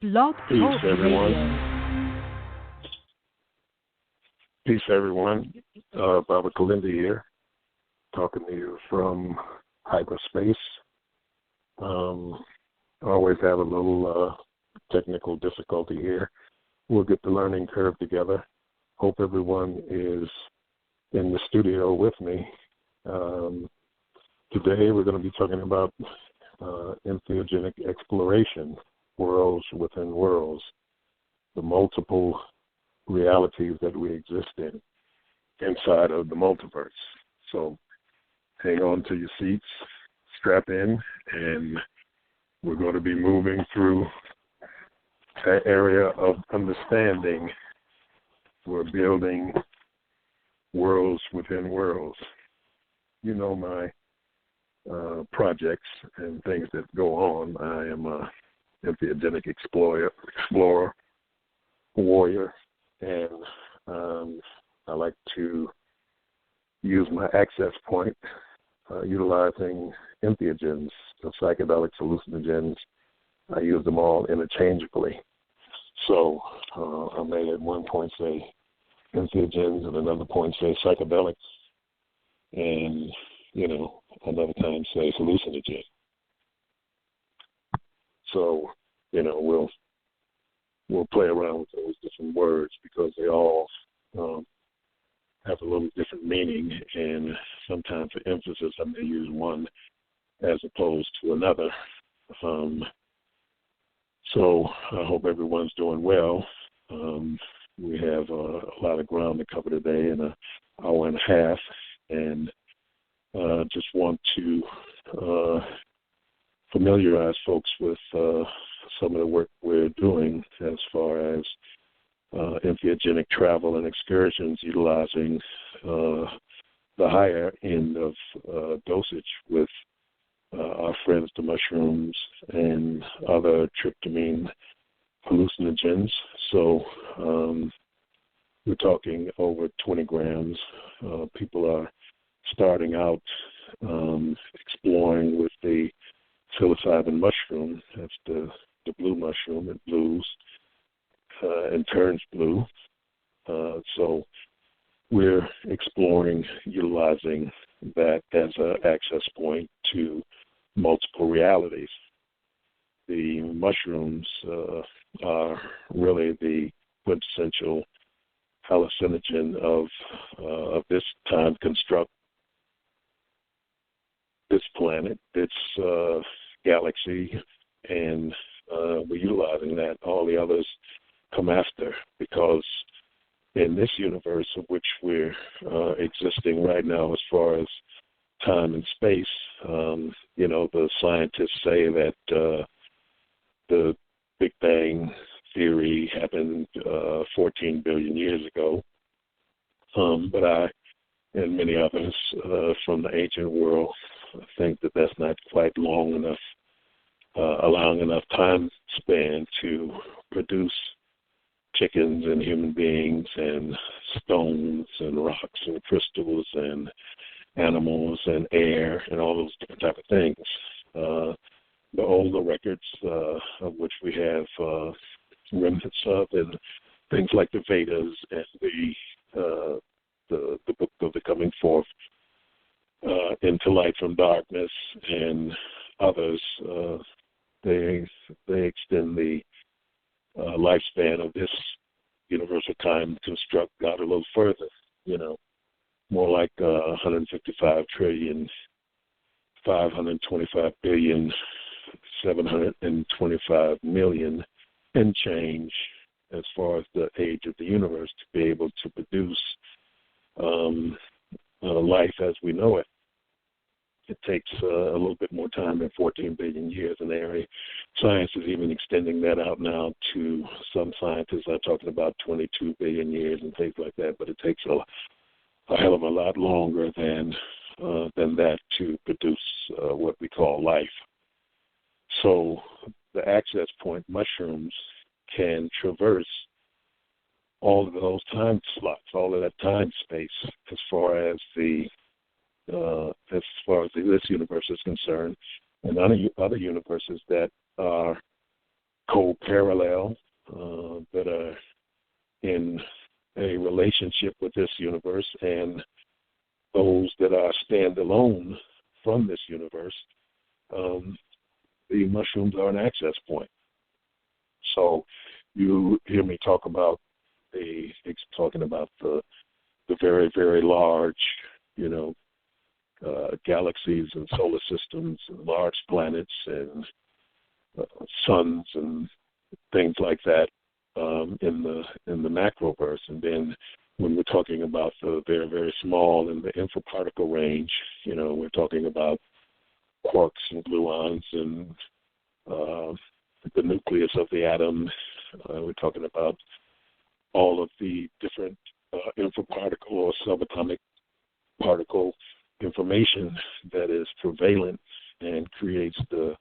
Blog Peace, Talk everyone. Radio. Peace, everyone. Baba Kilindi here, talking to you from hyperspace. I always have a little technical difficulty here. We'll get the learning curve together. Hope everyone is in the studio with me. Today we're going to be talking about entheogenic exploration, worlds within worlds, the multiple realities that we exist in inside of the multiverse. So hang on to your seats, strap in, and we're going to be moving through that area of understanding. We're building worlds within worlds. You know my projects and things that go on. I am a entheogenic explorer, warrior, and I like to use my access point utilizing entheogens, the psychedelic hallucinogens. I use them all interchangeably. So I may at one point say entheogens and another point say psychedelics, and another time say hallucinogen. So we'll play around with those different words because they all have a little different meaning, and sometimes for emphasis I may use one as opposed to another. So I hope everyone's doing well. We have a lot of ground to cover today in an hour and a half, and just want to familiarize folks with some of the work we're doing as far as entheogenic travel and excursions utilizing the higher end of dosage with our friends, the mushrooms, and other tryptamine hallucinogens. So we're talking over 20 grams. People are starting out exploring with the psilocybin mushroom. That's the blue mushroom. It blues and turns blue. So we're exploring utilizing that as an access point to multiple realities. The mushrooms are really the quintessential hallucinogen of this time construct, this planet, this galaxy, and we're utilizing that. All the others come after, because in this universe of which we're existing right now as far as time and space, the scientists say that the Big Bang theory happened 14 billion years ago. But I and many others from the ancient world think that that's not quite long enough, allowing enough time span to produce chickens and human beings and stones and rocks and crystals and animals and air and all those different type of things. The older records of which we have remnants of, and things like the Vedas and the book of the coming forth into light from darkness and others, they extend the lifespan of this universal time construct out a little further, more like 155 trillion, 525 billion, 725 million and change as far as the age of the universe to be able to produce life as we know it. It takes a little bit more time than 14 billion years, and science is even extending that out now to some scientists are talking about 22 billion years and things like that, but it takes a hell of a lot longer than that to produce what we call life. So the access point mushrooms can traverse all of those time slots, all of that time space, as far as this universe is concerned, and other universes that are co-parallel, that are in a relationship with this universe, and those that are standalone from this universe. The mushrooms are an access point. So you hear me talking about the very, very large, galaxies and solar systems and large planets and suns and things like that in the macroverse. And then when we're talking about the very, very small in the infraparticle range, we're talking about quarks and gluons and the nucleus of the atom. We're talking about all of the different infraparticle or subatomic particle information that is prevalent and creates the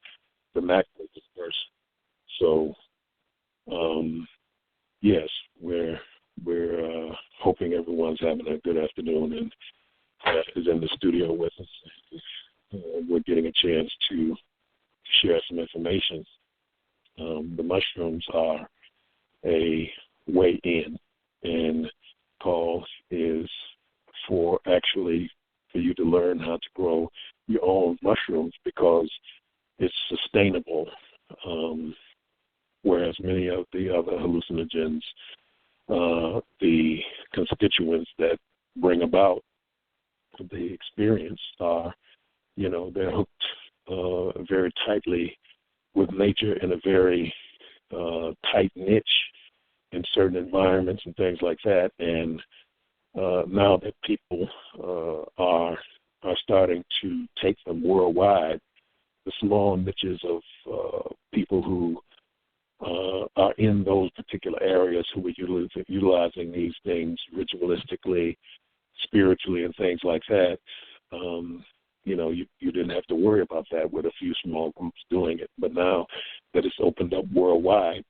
macroverse. So, yes, we're hoping everyone's having a good afternoon and is in the studio with us. We're getting a chance to share some information. The mushrooms are a way in, and call is for you to learn how to grow your own mushrooms because it's sustainable, whereas many of the other hallucinogens, the constituents that bring about the experience are, they're hooked very tightly with nature in a very tight niche in certain environments and things like that. And now that people are starting to take them worldwide, the small niches of people who are in those particular areas who are utilizing these things ritualistically, spiritually, and things like that, you didn't have to worry about that with a few small groups doing it. But now that it's opened up worldwide,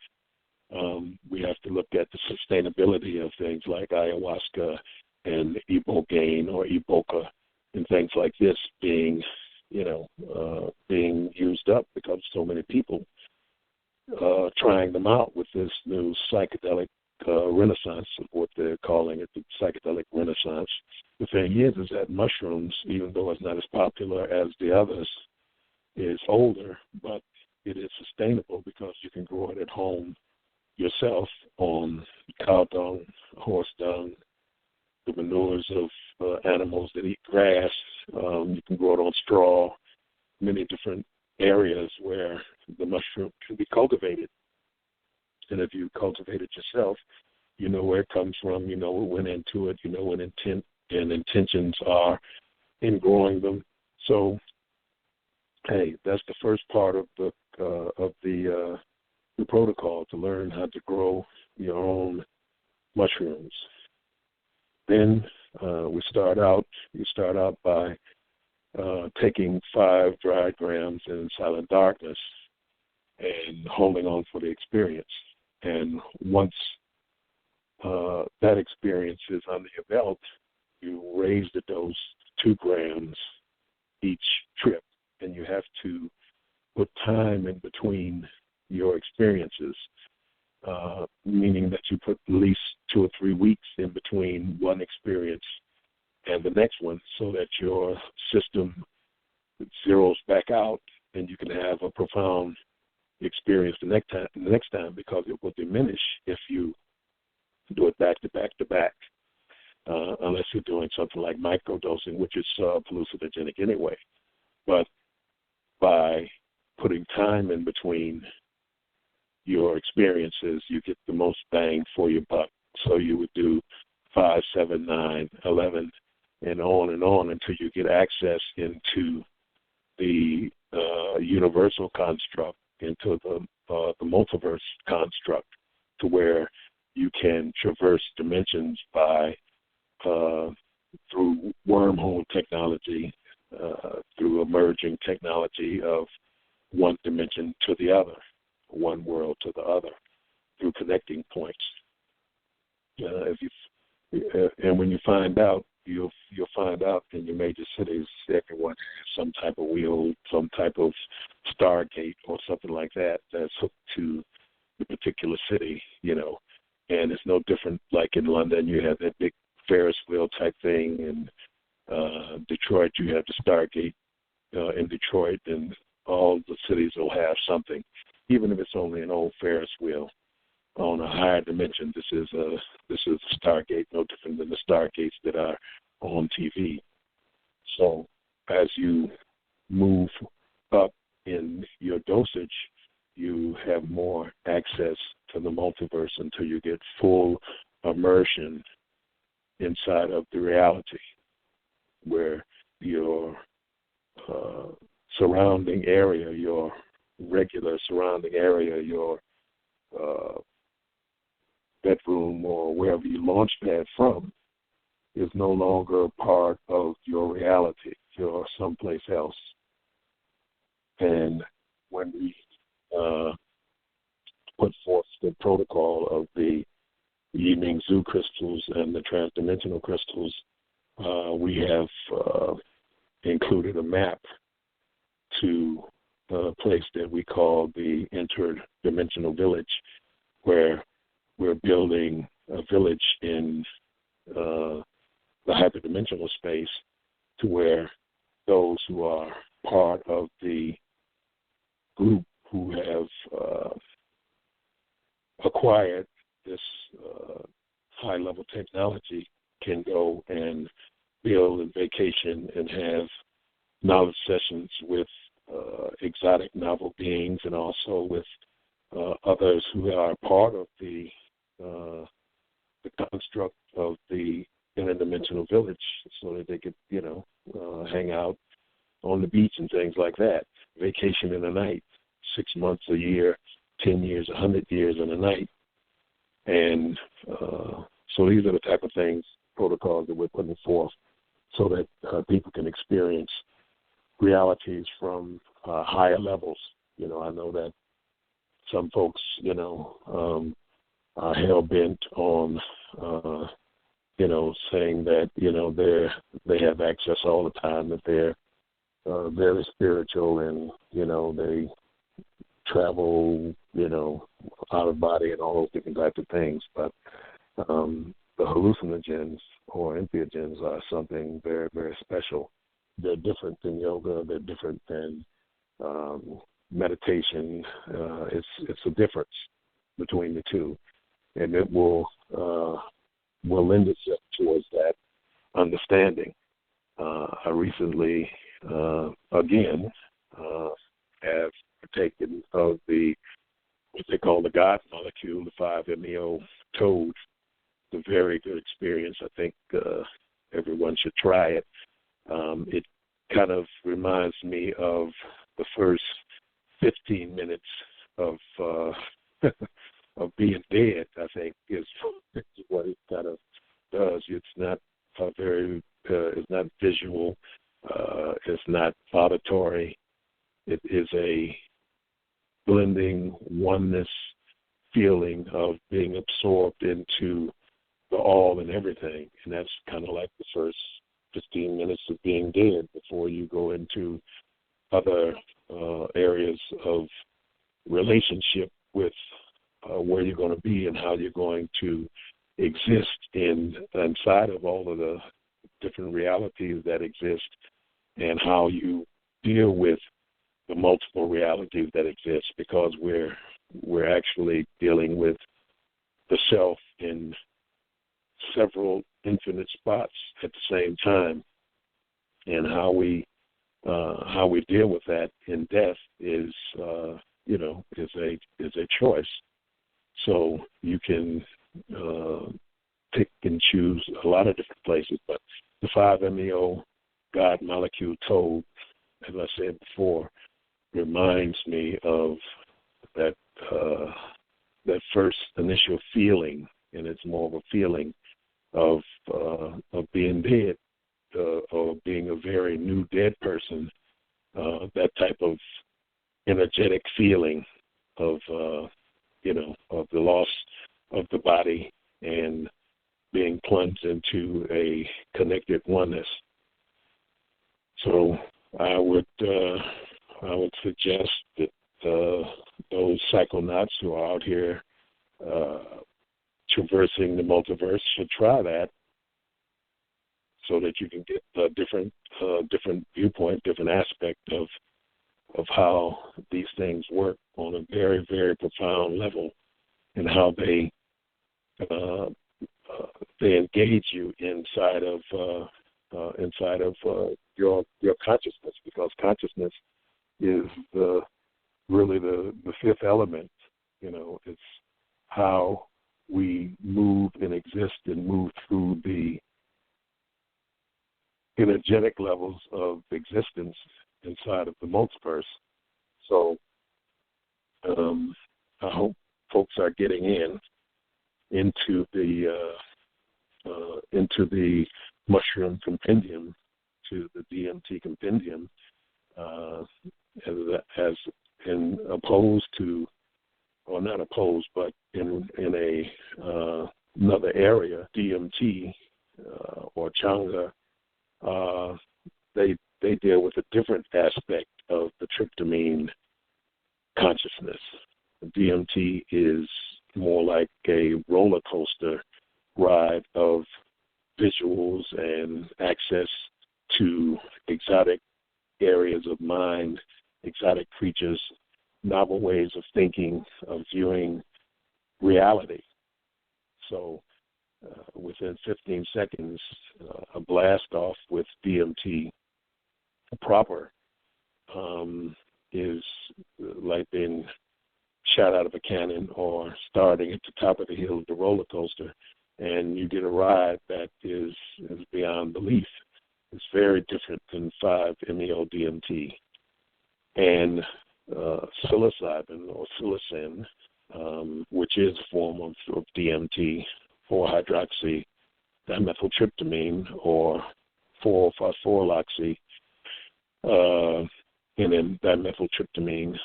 we have to look at the sustainability of things like ayahuasca and ibogaine or iboka and things like this being used up because so many people trying them out with this new psychedelic renaissance, of what they're calling it, the psychedelic renaissance. The thing is that mushrooms, even though it's not as popular as the others, is older, but it is sustainable because you can grow it at home yourself on cow dung, horse dung, the manures of animals that eat grass. You can grow it on straw, many different areas where the mushroom can be cultivated. And if you cultivate it yourself, you know where it comes from, you know what went into it, you know what intent and intentions are in growing them. So, hey, that's the first part of the protocol, to learn how to grow your own mushrooms. Then you start out by taking 5 dry grams in silent darkness and holding on for the experience. And once that experience is under your belt, you raise the dose 2 grams each trip, and you have to put time in between your experiences, meaning that you put at least 2 or 3 weeks in between one experience and the next one, so that your system zeroes back out and you can have a profound experience the next time, because it will diminish if you do it back to back to back, unless you're doing something like microdosing, which is hallucinogenic anyway. But by putting time in between your experiences, you get the most bang for your buck. So you would do 5, 7, 9, 11, and on until you get access into the universal construct, into the multiverse construct, to where you can traverse dimensions by through wormhole technology, through emerging technology of one dimension to the other, one world to the other, through connecting points. And when you find out, you'll find out in your major cities, everyone has some type of wheel, some type of Stargate or something like that that's hooked to the particular city, and it's no different. Like in London, you have that big Ferris wheel type thing, and Detroit, you have the Stargate in Detroit, and all the cities will have something, even if it's only an old Ferris wheel on a higher dimension. This is a Stargate, no different than the Stargates that are on TV. So as you move up in your dosage, you have more access to the multiverse until you get full immersion inside of the reality, where your surrounding area, your regular surrounding area, your bedroom or wherever you launch pad from, is no longer part of your reality. You're someplace else. And when we put forth the protocol of the evening zoo crystals and the transdimensional crystals, we have included a map to a place that we call the interdimensional village, where we're building a village in the hyperdimensional space, to where those who are part of the group who have acquired this high-level technology can go and build and vacation and have knowledge sessions with exotic novel beings, and also with others who are part of the construct of the interdimensional village, so that they could, hang out on the beach and things like that. Vacation in a night, 6 months, a year, 10 years, 100 years in a night. And so these are the type of things, protocols that we're putting forth, so that people can experience realities from higher levels. I know that some folks, are hell-bent on, saying that, they have access all the time, that they're very spiritual, and, they travel, out of body and all those different types of things. But the hallucinogens or entheogens are something very, very special. They're different than yoga. They're different than meditation. It's a difference between the two, and it will lend itself towards that understanding. I recently, again, have partaken of what they call the God molecule, the 5-MeO toad. It's a very good experience. I think everyone should try it. It kind of reminds me of the first 15 minutes of of being dead, I think, is what it kind of does. It's not it's not visual, it's not auditory. It is a blending oneness feeling of being absorbed into the all and everything. And that's kind of like the first 15 minutes of being dead before you go into other areas of relationship with where you're going to be and how you're going to exist inside of all of the different realities that exist, and how you deal with the multiple realities that exist, because we're actually dealing with the self in several infinite spots at the same time, and how we deal with that in death is a choice. So you can pick and choose a lot of different places, but the 5-MeO God molecule toad, as I said before, reminds me of that first initial feeling, and it's more of a feeling of being dead, or being a very new dead person. That type of energetic feeling of the loss of the body and being plunged into a connected oneness. So I would suggest that those psychonauts who are out here traversing the multiverse should try that, so that you can get a different viewpoint, different aspect of how these things work on a very, very profound level, and how they engage you inside of your consciousness, because consciousness is really the fifth element. It's how we move and exist and move through the energetic levels of existence inside of the multiverse. So I hope folks are getting into the mushroom compendium, to the DMT compendium, as in opposed to, or not opposed, but in another area, DMT or Changa. They deal with a different aspect of the tryptamine consciousness. DMT is more like a roller coaster ride of visuals and access to exotic areas of mind, exotic creatures, novel ways of thinking, of viewing reality. So within 15 seconds, a blast off with DMT proper is like being shot out of a cannon, or starting at the top of the hill of the roller coaster, and you get a ride that is beyond belief. It's very different than 5-MeO-DMT. And psilocybin or psilocin, which is a form of DMT, 4-hydroxy dimethyltryptamine, or 4-phosphoroxy, and then dimethyltryptamine,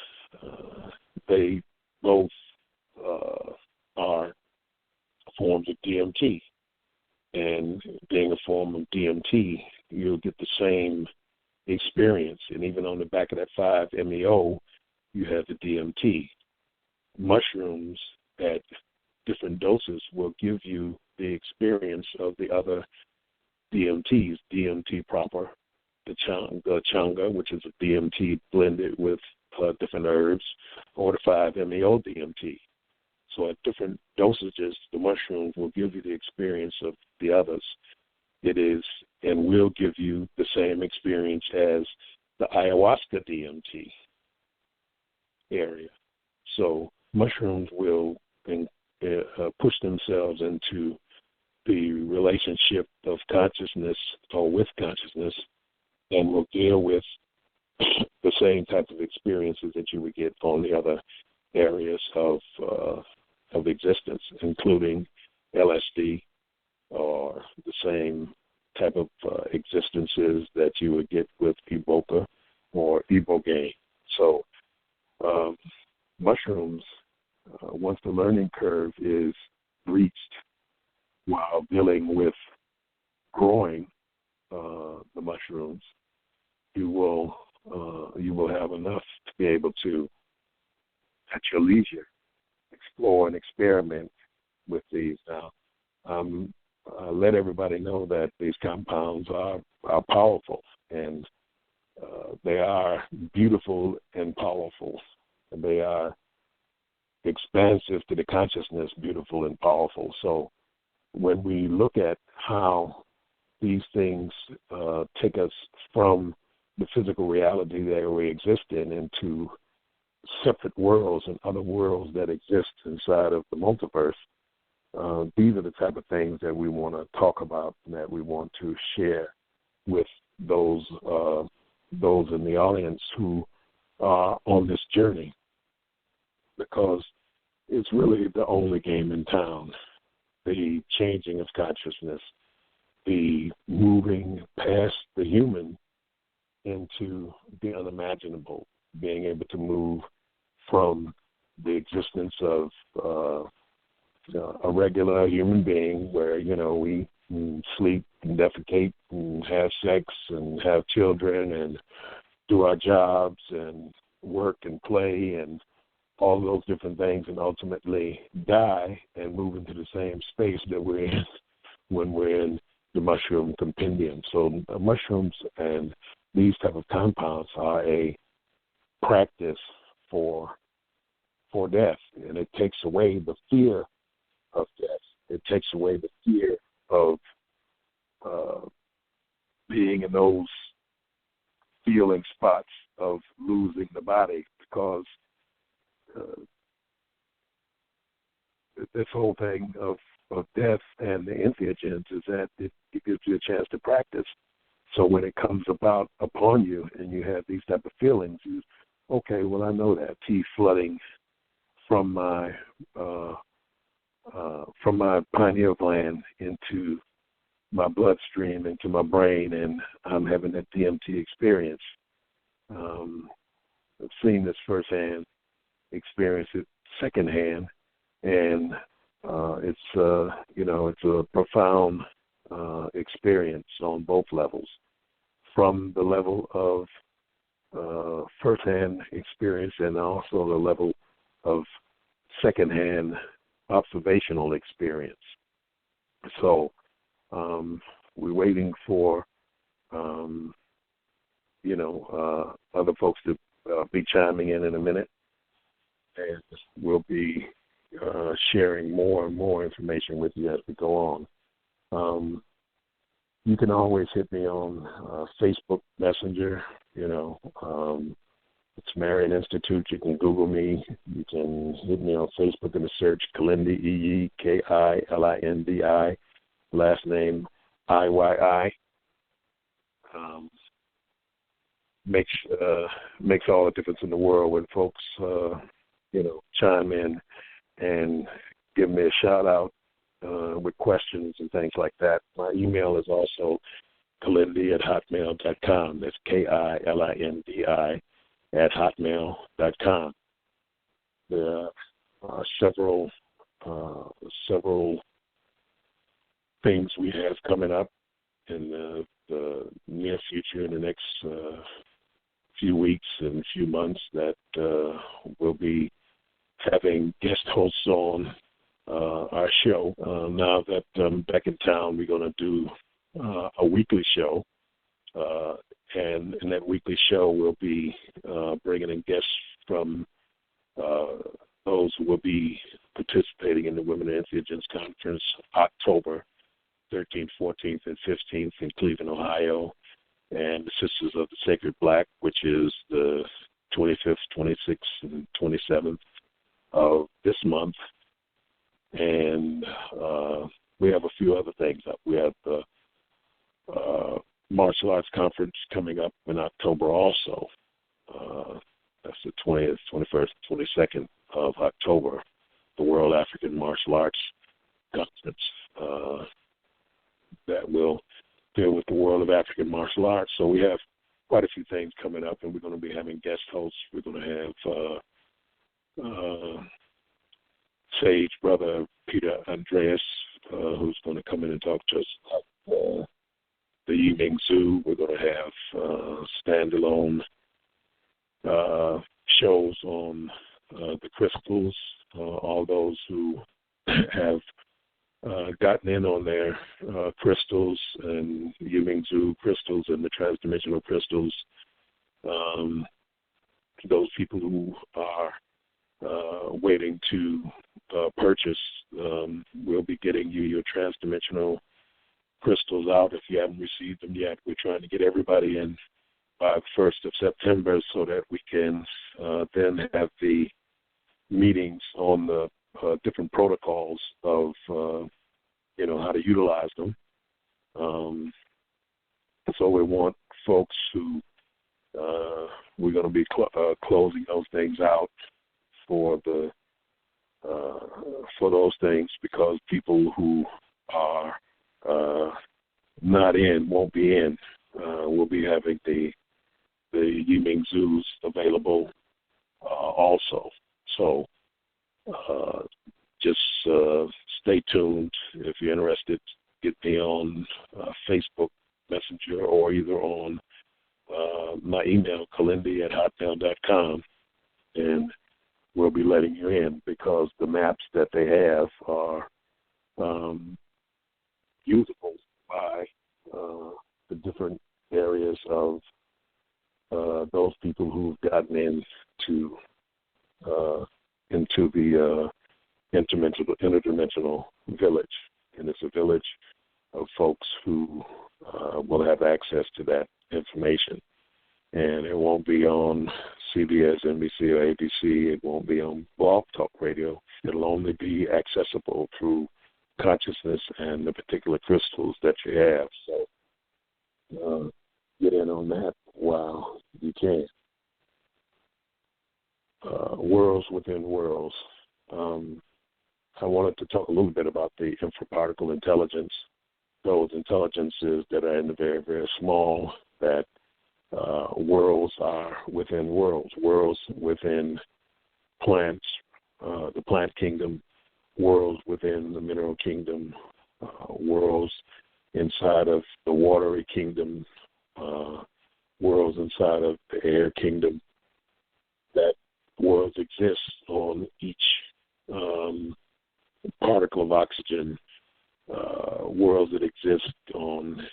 they both are forms of DMT. And being a form of DMT, you'll get the same experience. And even on the back of that 5-MeO, you have the DMT. Mushrooms at different doses will give you the experience of the other DMTs, DMT proper, the Changa, which is a DMT blended with different herbs, or the 5-MeO-DMT. So at different dosages, the mushrooms will give you the experience of the others. It is, and will give you the same experience as the ayahuasca DMT area. So mushrooms will push themselves into the relationship of consciousness, or with consciousness, and will deal with the same type of experiences that you would get on the other areas of existence, including LSD, or the same type of existences that you would get with Iboga or Ibogaine. So mushrooms, once the learning curve is reached while dealing with growing the mushrooms, you will have enough to be able to, at your leisure, explore and experiment with these. Now, let everybody know that these compounds are powerful, and they are beautiful and powerful. And they are expansive to the consciousness, beautiful and powerful. So when we look at how these things take us from the physical reality that we exist in into separate worlds and other worlds that exist inside of the multiverse, these are the type of things that we want to talk about and that we want to share with those in the audience who are on this journey, because it's really the only game in town. The changing of consciousness, the moving past the human into the unimaginable, being able to move from the existence of a regular human being where, we sleep and defecate and have sex and have children and do our jobs and work and play and all those different things and ultimately die and move into the same space that we're in when we're in the mushroom compendium. So mushrooms and these type of compounds are a practice for death, and it takes away the fear of death. It takes away the fear of being in those feeling spots of losing the body, because this whole thing of death and the entheogens is that it gives you a chance to practice. So when it comes about upon you and you have these type of feelings, okay, well, I know that T flooding from my pineal gland into my bloodstream, into my brain, and I'm having that DMT experience. I've seen this firsthand, experienced it secondhand, and it's a profound experience on both levels. From the level of firsthand experience and also the level of secondhand observational experience. So we're waiting for other folks to be chiming in a minute, and we'll be sharing more and more information with you as we go on. You can always hit me on Facebook Messenger. It's Marian Institute. You can Google me. You can hit me on Facebook in the search Kilindi Iyi, Kilindi, last name Iyyi. Makes all the difference in the world when folks chime in and give me a shout out with questions and things like that. My email is also kilindi@hotmail.com. That's KILINDI @hotmail.com. There are several things we have coming up in the near future, in the next few weeks and few months, that we'll be having guest hosts on our show. Now that I'm back in town, we're going to do a weekly show. And in that weekly show, we'll be bringing in guests from those who will be participating in the Women in Entheogens Conference, October 13th, 14th, and 15th in Cleveland, Ohio, and the Sisters of the Sacred Black, which is the 25th, 26th, and 27th of this month. And we have a few other things up. We have the Martial Arts Conference coming up in October also. That's the 20th, 21st, 22nd of October, the World African Martial Arts Conference that will deal with the world of African martial arts. So we have quite a few things coming up, and we're going to be having guest hosts. We're going to have Sage Brother Peter Andreas, who's going to come in and talk to us about the Evening Zoo. We're going to have standalone shows on the crystals. All those who have gotten in on their crystals and Evening Zoo crystals and the transdimensional crystals, those people who are waiting to purchase, we'll be getting you your transdimensional crystals out if you haven't received them yet. We're trying to get everybody in by the 1st of September so that we can then have the meetings on the different protocols of, how to utilize them. So we want folks who we're going to be closing those things out for those things, because people who are not in won't be in. We'll be having the Yiming Zoos available also. So just stay tuned. If you're interested, get me on Facebook Messenger or either on my email, Kilindi@hotmail.com. And will be letting you in, because the maps that they have are usable by the different areas of those people who've gotten into the interdimensional village. And it's a village of folks who will have access to that information. And it won't be on CBS, NBC, or ABC. It won't be on Blog Talk Radio. It'll only be accessible through consciousness and the particular crystals that you have. So get in on that while you can. Worlds within worlds. I wanted to talk a little bit about the infraparticle intelligence, those intelligences that are in the very, very small, that worlds are within worlds, worlds within plants, the plant kingdom, worlds within the mineral kingdom, worlds inside of the watery kingdom, worlds inside of the air kingdom, that worlds exist on each particle of oxygen, worlds that exist on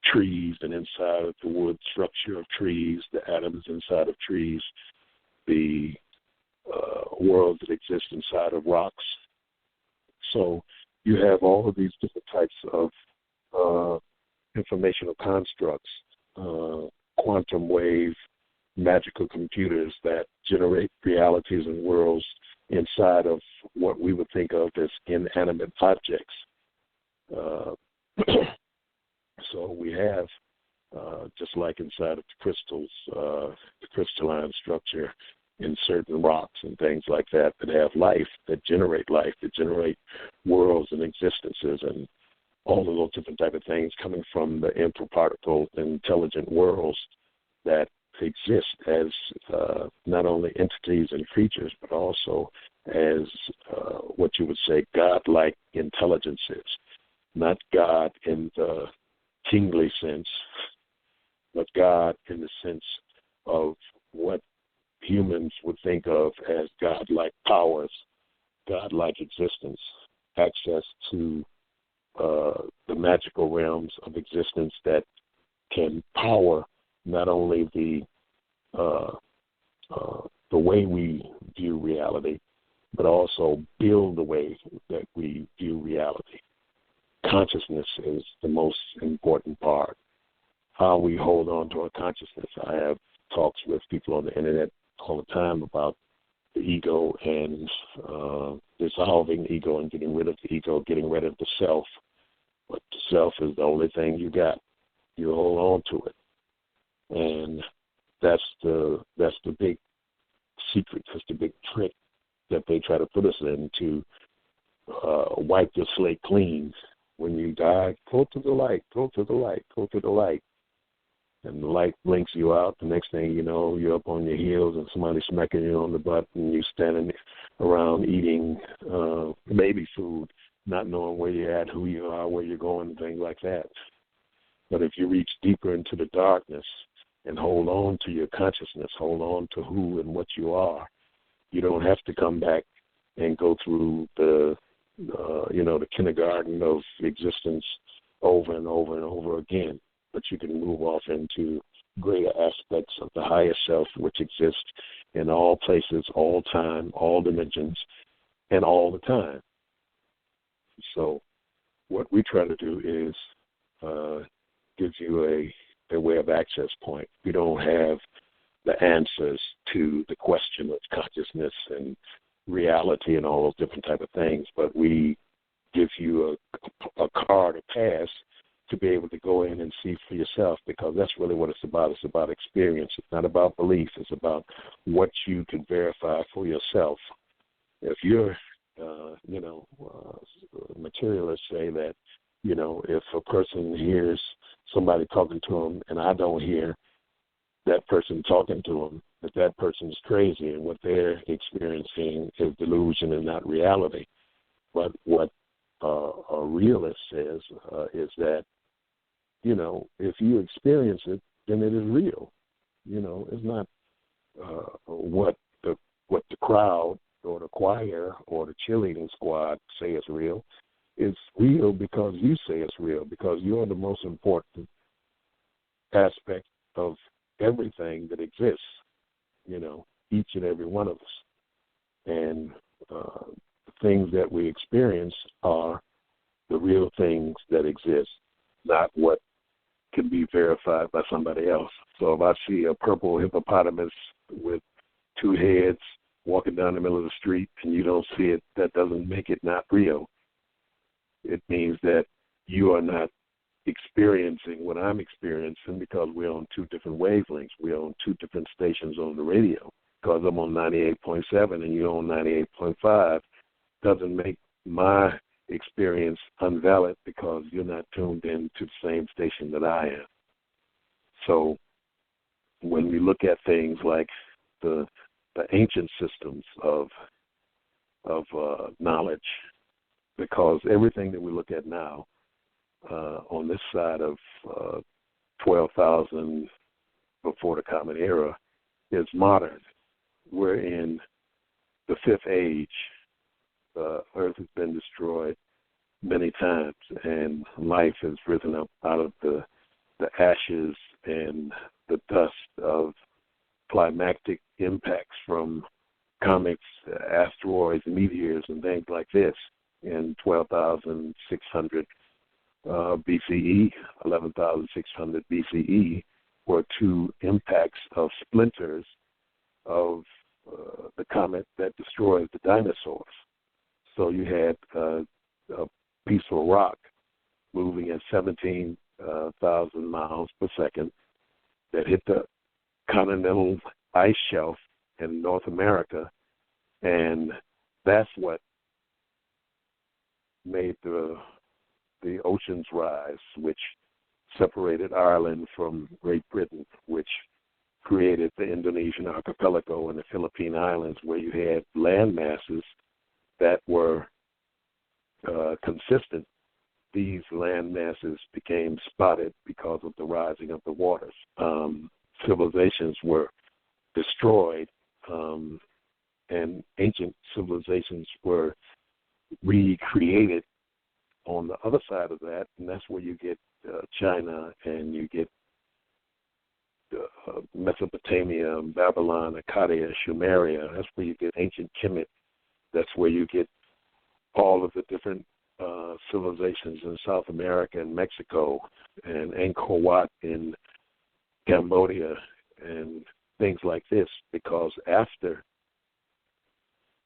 trees and inside of the wood structure of trees, the atoms inside of trees, the worlds that exist inside of rocks. So you have all of these different types of informational constructs, quantum wave, magical computers that generate realities and worlds inside of what we would think of as inanimate objects. So we have, just like inside of the crystals, the crystalline structure in certain rocks and things like that have life, that generate worlds and existences and all of those different type of things coming from the infraparticle intelligent worlds that exist as not only entities and creatures, but also as what you would say God-like intelligences. Not God in the kingly sense, but God in the sense of what humans would think of as God-like powers, God-like existence, access to the magical realms of existence that can power not only the way we view reality, but also build the way that we view reality. Consciousness is the most important part. How we hold on to our consciousness. I have talks with people on the internet all the time about the ego and dissolving the ego and getting rid of the ego, getting rid of the self. But the self is the only thing you got. You hold on to it. And that's the big secret, that's the big trick that they try to put us in, to wipe the slate clean. When you die, go to the light, go to the light, go to the light. And the light blinks you out. The next thing you know, you're up on your heels and somebody's smacking you on the butt and you're standing around eating baby food, not knowing where you're at, who you are, where you're going, and things like that. But if you reach deeper into the darkness and hold on to your consciousness, hold on to who and what you are, you don't have to come back and go through the kindergarten of existence over and over and over again. But you can move off into greater aspects of the higher self, which exists in all places, all time, all dimensions, and all the time. So what we try to do is give you a way of access point. We don't have the answers to the question of consciousness and reality and all those different type of things, but we give you a card, a pass, to be able to go in and see for yourself, because that's really what it's about. It's about experience. It's not about belief. It's about what you can verify for yourself. If you're, materialists say that, if a person hears somebody talking to them and I don't hear that person talking to them, that person's crazy and what they're experiencing is delusion and not reality. But what a realist says is that, if you experience it, then it is real. It's not what the what the crowd or the choir or the cheerleading squad say is real. It's real because you say it's real, because you're the most important aspect of everything that exists, each and every one of us. And the things that we experience are the real things that exist, not what can be verified by somebody else. So if I see a purple hippopotamus with two heads walking down the middle of the street and you don't see it, that doesn't make it not real. It means that you are not experiencing what I'm experiencing, because we're on two different wavelengths. We're on two different stations on the radio. Because I'm on 98.7 and you're on 98.5 doesn't make my experience unvalid, because you're not tuned in to the same station that I am. So when we look at things like the ancient systems of knowledge, because everything that we look at now on this side of 12,000 before the Common Era is modern. We're in the fifth age. Earth has been destroyed many times, and life has risen up out of the ashes and the dust of climactic impacts from comets, asteroids, meteors, and things like this in 12,600 BCE, 11,600 BCE, were two impacts of splinters of the comet that destroyed the dinosaurs. So you had a piece of rock moving at 17,000 miles per second that hit the continental ice shelf in North America, and that's what made the oceans rise, which separated Ireland from Great Britain, which created the Indonesian archipelago and the Philippine Islands, where you had land masses that were consistent. These land masses became spotted because of the rising of the waters. Civilizations were destroyed, and ancient civilizations were recreated on the other side of that, and that's where you get China, and you get Mesopotamia, Babylon, Akkadian, Sumeria. That's where you get ancient Kemet. That's where you get all of the different civilizations in South America and Mexico, and Angkor Wat in Cambodia, and things like this, because after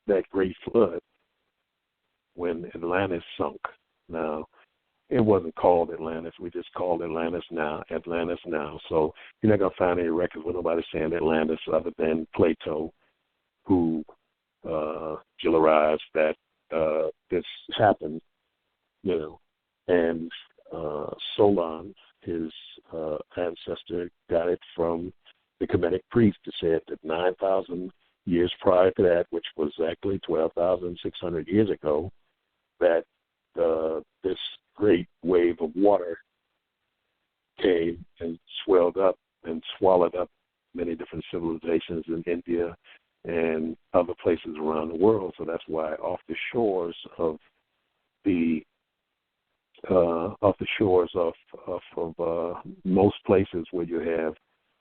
that great flood, when Atlantis sunk, now it wasn't called Atlantis, we just called Atlantis now. So you're not going to find any records with nobody saying Atlantis other than Plato, who popularized that this happened, and Solon, his ancestor, got it from the Kemetic priest, who said that 9,000 years prior to that, which was exactly 12,600 years ago, that this great wave of water came and swelled up and swallowed up many different civilizations in India and other places around the world. So that's why off the shores of most places where you have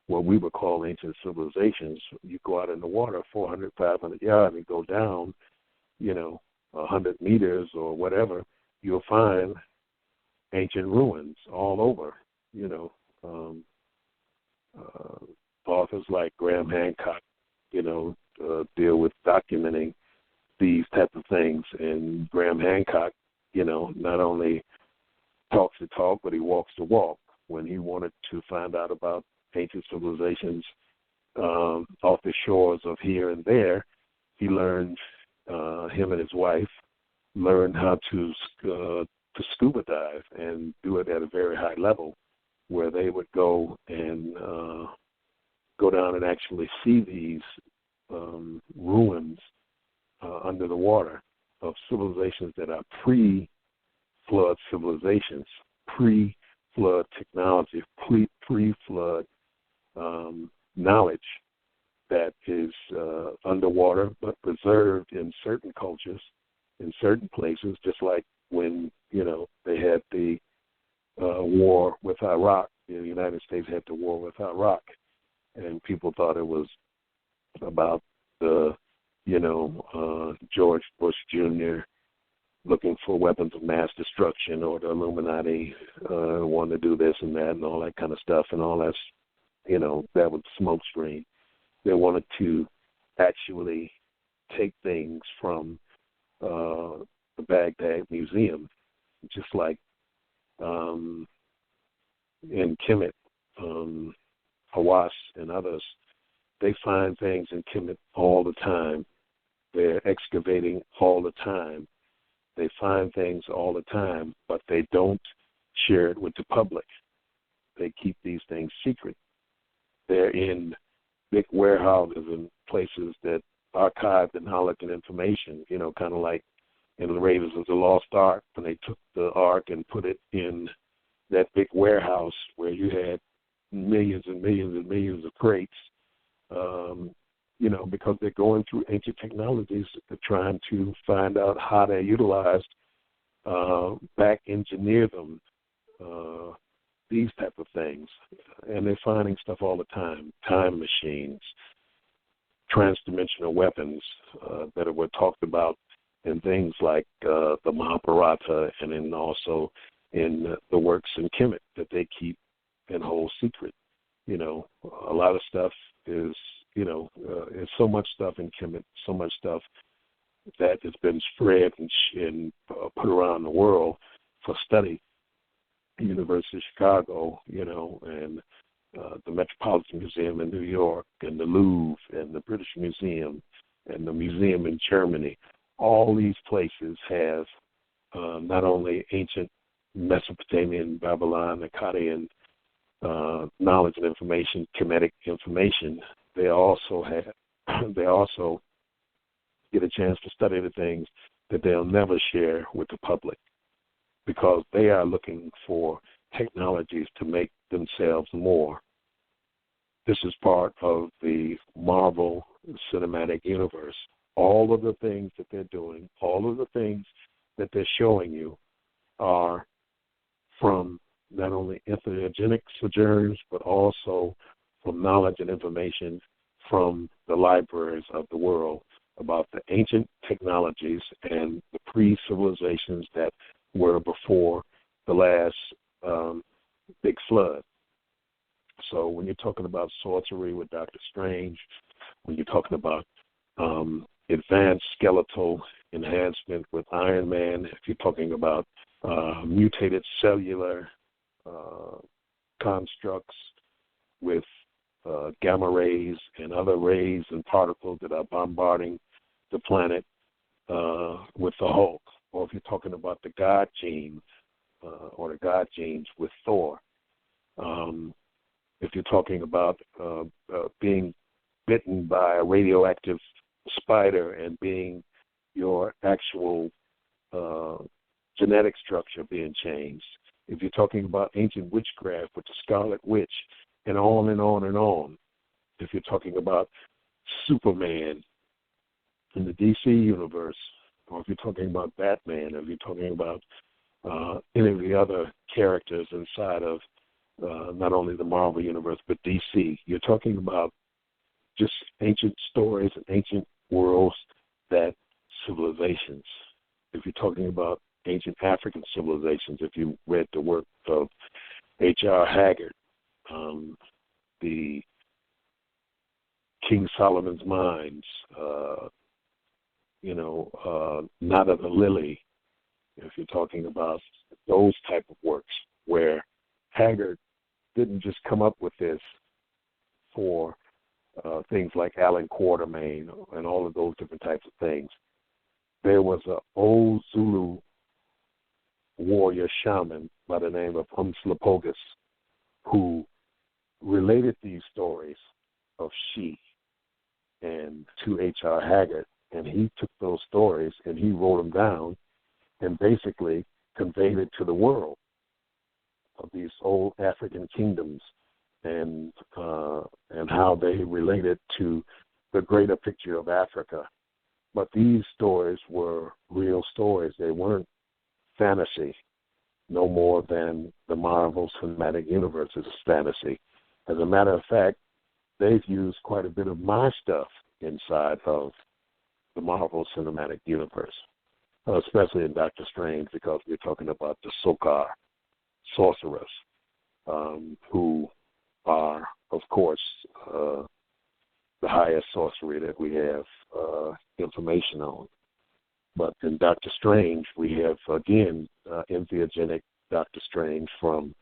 what we would call ancient civilizations, you go out in the water 400, 500 yards and go down, 100 meters or whatever, you'll find ancient ruins all over. Authors like Graham Hancock, deal with documenting these type of things. And Graham Hancock, not only talks the talk, but he walks the walk. When he wanted to find out about ancient civilizations off the shores of here and there, he learned, him and his wife learned how to scuba dive and do it at a very high level, where they would go and go down and actually see these ruins under the water of civilizations that are pre-flood civilizations, pre-flood technology, pre-flood knowledge that is underwater but preserved in certain cultures, in certain places, just like when, they had the war with Iraq. The United States had the war with Iraq, and people thought it was about the, George Bush Jr. looking for weapons of mass destruction, or the Illuminati wanting to do this and that and all that kind of stuff, and all that's, that was smoke screen. They wanted to actually take things from the Baghdad Museum, just like in Kemet, Hawass, and others. They find things in Kemet all the time. They're excavating all the time. They find things all the time, but they don't share it with the public. They keep these things secret. They're in big warehouses and places that archive the knowledge and information, kind of like in the Raiders of the Lost Ark, when they took the Ark and put it in that big warehouse where you had millions and millions and millions of crates, because they're going through ancient technologies. They're trying to find out how they're utilized, back engineer them, these type of things. And they're finding stuff all the time, time machines, transdimensional weapons that were talked about in things like the Mahabharata, and then also in the works in Kemet that they keep and hold secret. A lot of stuff is, there's so much stuff in Kemet, so much stuff that has been spread and put around the world for study. University of Chicago, and the Metropolitan Museum in New York, and the Louvre, and the British Museum, and the museum in Germany. All these places have not only ancient Mesopotamian, Babylon, Akkadian knowledge and information, Kemetic information. They also get a chance to study the things that they'll never share with the public, because they are looking for technologies to make themselves more. This is part of the Marvel Cinematic Universe. All of the things that they're doing, all of the things that they're showing you are from not only entheogenic sojourns, but also from knowledge and information from the libraries of the world about the ancient technologies and the pre-civilizations that were before the last big flood. So when you're talking about sorcery with Dr. Strange, when you're talking about advanced skeletal enhancement with Iron Man, if you're talking about mutated cellular constructs with gamma rays and other rays and particles that are bombarding the planet with the Hulk, or if you're talking about the God genes or the God genes with Thor, if you're talking about being bitten by a radioactive spider and being your actual genetic structure being changed, if you're talking about ancient witchcraft with the Scarlet Witch, and on and on and on, if you're talking about Superman in the DC universe, or if you're talking about Batman, or if you're talking about any of the other characters inside of not only the Marvel universe, but DC, you're talking about just ancient stories and ancient worlds, that civilizations. If you're talking about ancient African civilizations, if you read the work of H.R. Haggard, the King Solomon's Mines, Nada the Lily, if you're talking about those type of works, where Haggard didn't just come up with this for things like Alan Quatermain and all of those different types of things. There was an old Zulu warrior shaman by the name of Umslopogus who related these stories of She and to H.R. Haggard, and he took those stories and he wrote them down and basically conveyed it to the world of these old African kingdoms and how they related to the greater picture of Africa. But these stories were real stories. They weren't fantasy, no more than the Marvel Cinematic Universe is fantasy. As a matter of fact, they've used quite a bit of my stuff inside of the Marvel Cinematic Universe, especially in Doctor Strange, because we're talking about the Sokar sorcerers, who are, of course, the highest sorcery that we have information on. But in Doctor Strange, we have, again, Entheogenic Doctor Strange from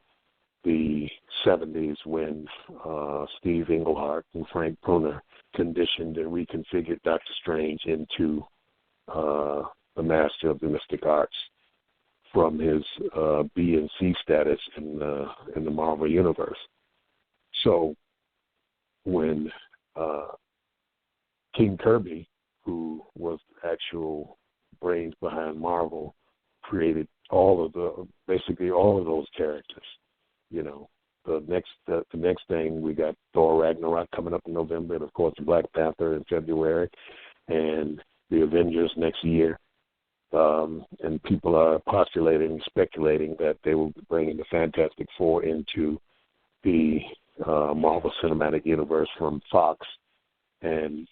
the 70s when Steve Englehart and Frank Pruner conditioned and reconfigured Doctor Strange into the master of the mystic arts from his B and C status in the Marvel Universe. So when King Kirby, who was the actual brains behind Marvel, created basically all of those characters. You know, the next thing, we got Thor Ragnarok coming up in November, and of course Black Panther in February, and the Avengers next year. And people are speculating that they will be bringing the Fantastic Four into the Marvel Cinematic Universe from Fox. And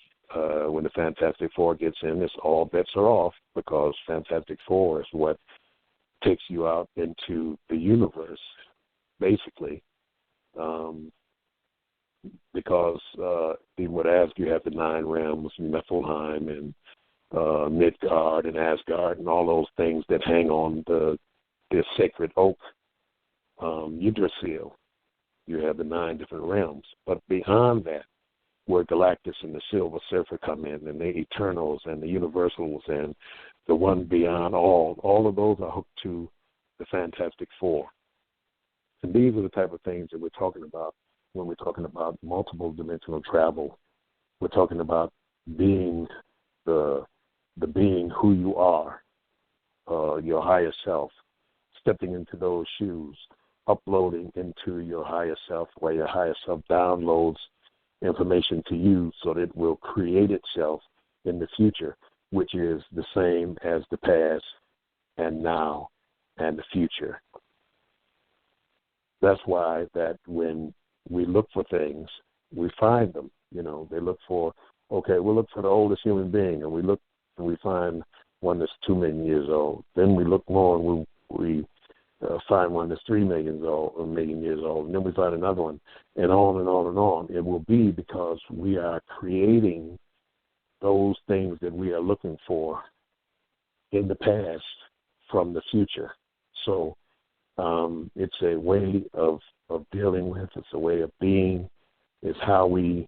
when the Fantastic Four gets in, all bets are off, because Fantastic Four is what takes you out into the universe, basically, because he would ask, you have the 9 realms, Niflheim and Midgard and Asgard and all those things that hang on the sacred oak, Yggdrasil. You have the 9 different realms. But beyond that, where Galactus and the Silver Surfer come in, and the Eternals and the Universals and the one beyond all of those are hooked to the Fantastic Four. And these are the type of things that we're talking about when we're talking about multiple dimensional travel. We're talking about being the being who you are, your higher self, stepping into those shoes, uploading into your higher self, where your higher self downloads information to you so that it will create itself in the future, which is the same as the past and now and the future. That's why that when we look for things, we find them. You know, they look for, we'll look for the oldest human being, and we look and we find one that's 2 million years old. Then we look more and we find one that's 3 million years old, and then we find another one, and on and on and on. It will be because we are creating those things that we are looking for in the past from the future. So it's a way of dealing with, it's a way of being, it's how we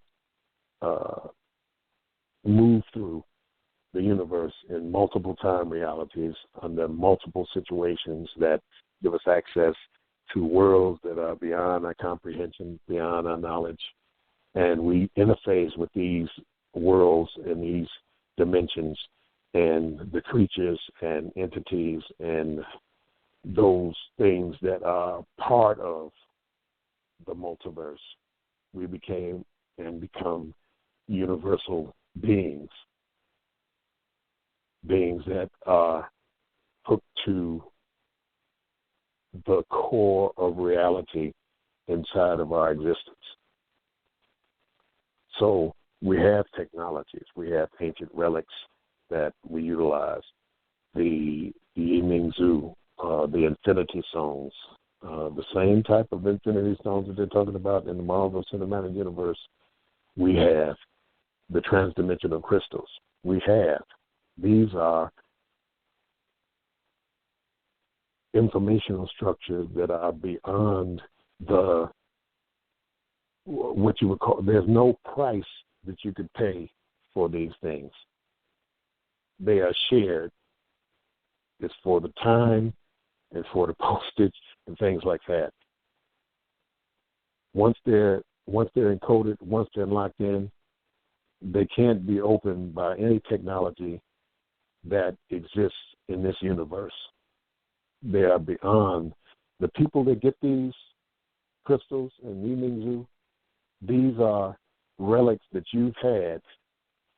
move through the universe in multiple time realities under multiple situations that give us access to worlds that are beyond our comprehension, beyond our knowledge. And we interface with these worlds and these dimensions and the creatures and entities and those things that are part of the multiverse. We became and become universal beings that are hooked to the core of reality inside of our existence. So we have technologies, we have ancient relics that we utilize, the Yiming Zhu, the Infinity Stones, the same type of Infinity Stones that they're talking about in the Marvel Cinematic Universe. We have the transdimensional crystals. These are informational structures that are beyond what you would call, there's no price that you could pay for these things. They are shared. It's for the time and for the postage and things like that. Once they're encoded, once they're locked in, they can't be opened by any technology that exists in this universe. They are beyond. The people that get these crystals and Yimingzu, these are relics that you've had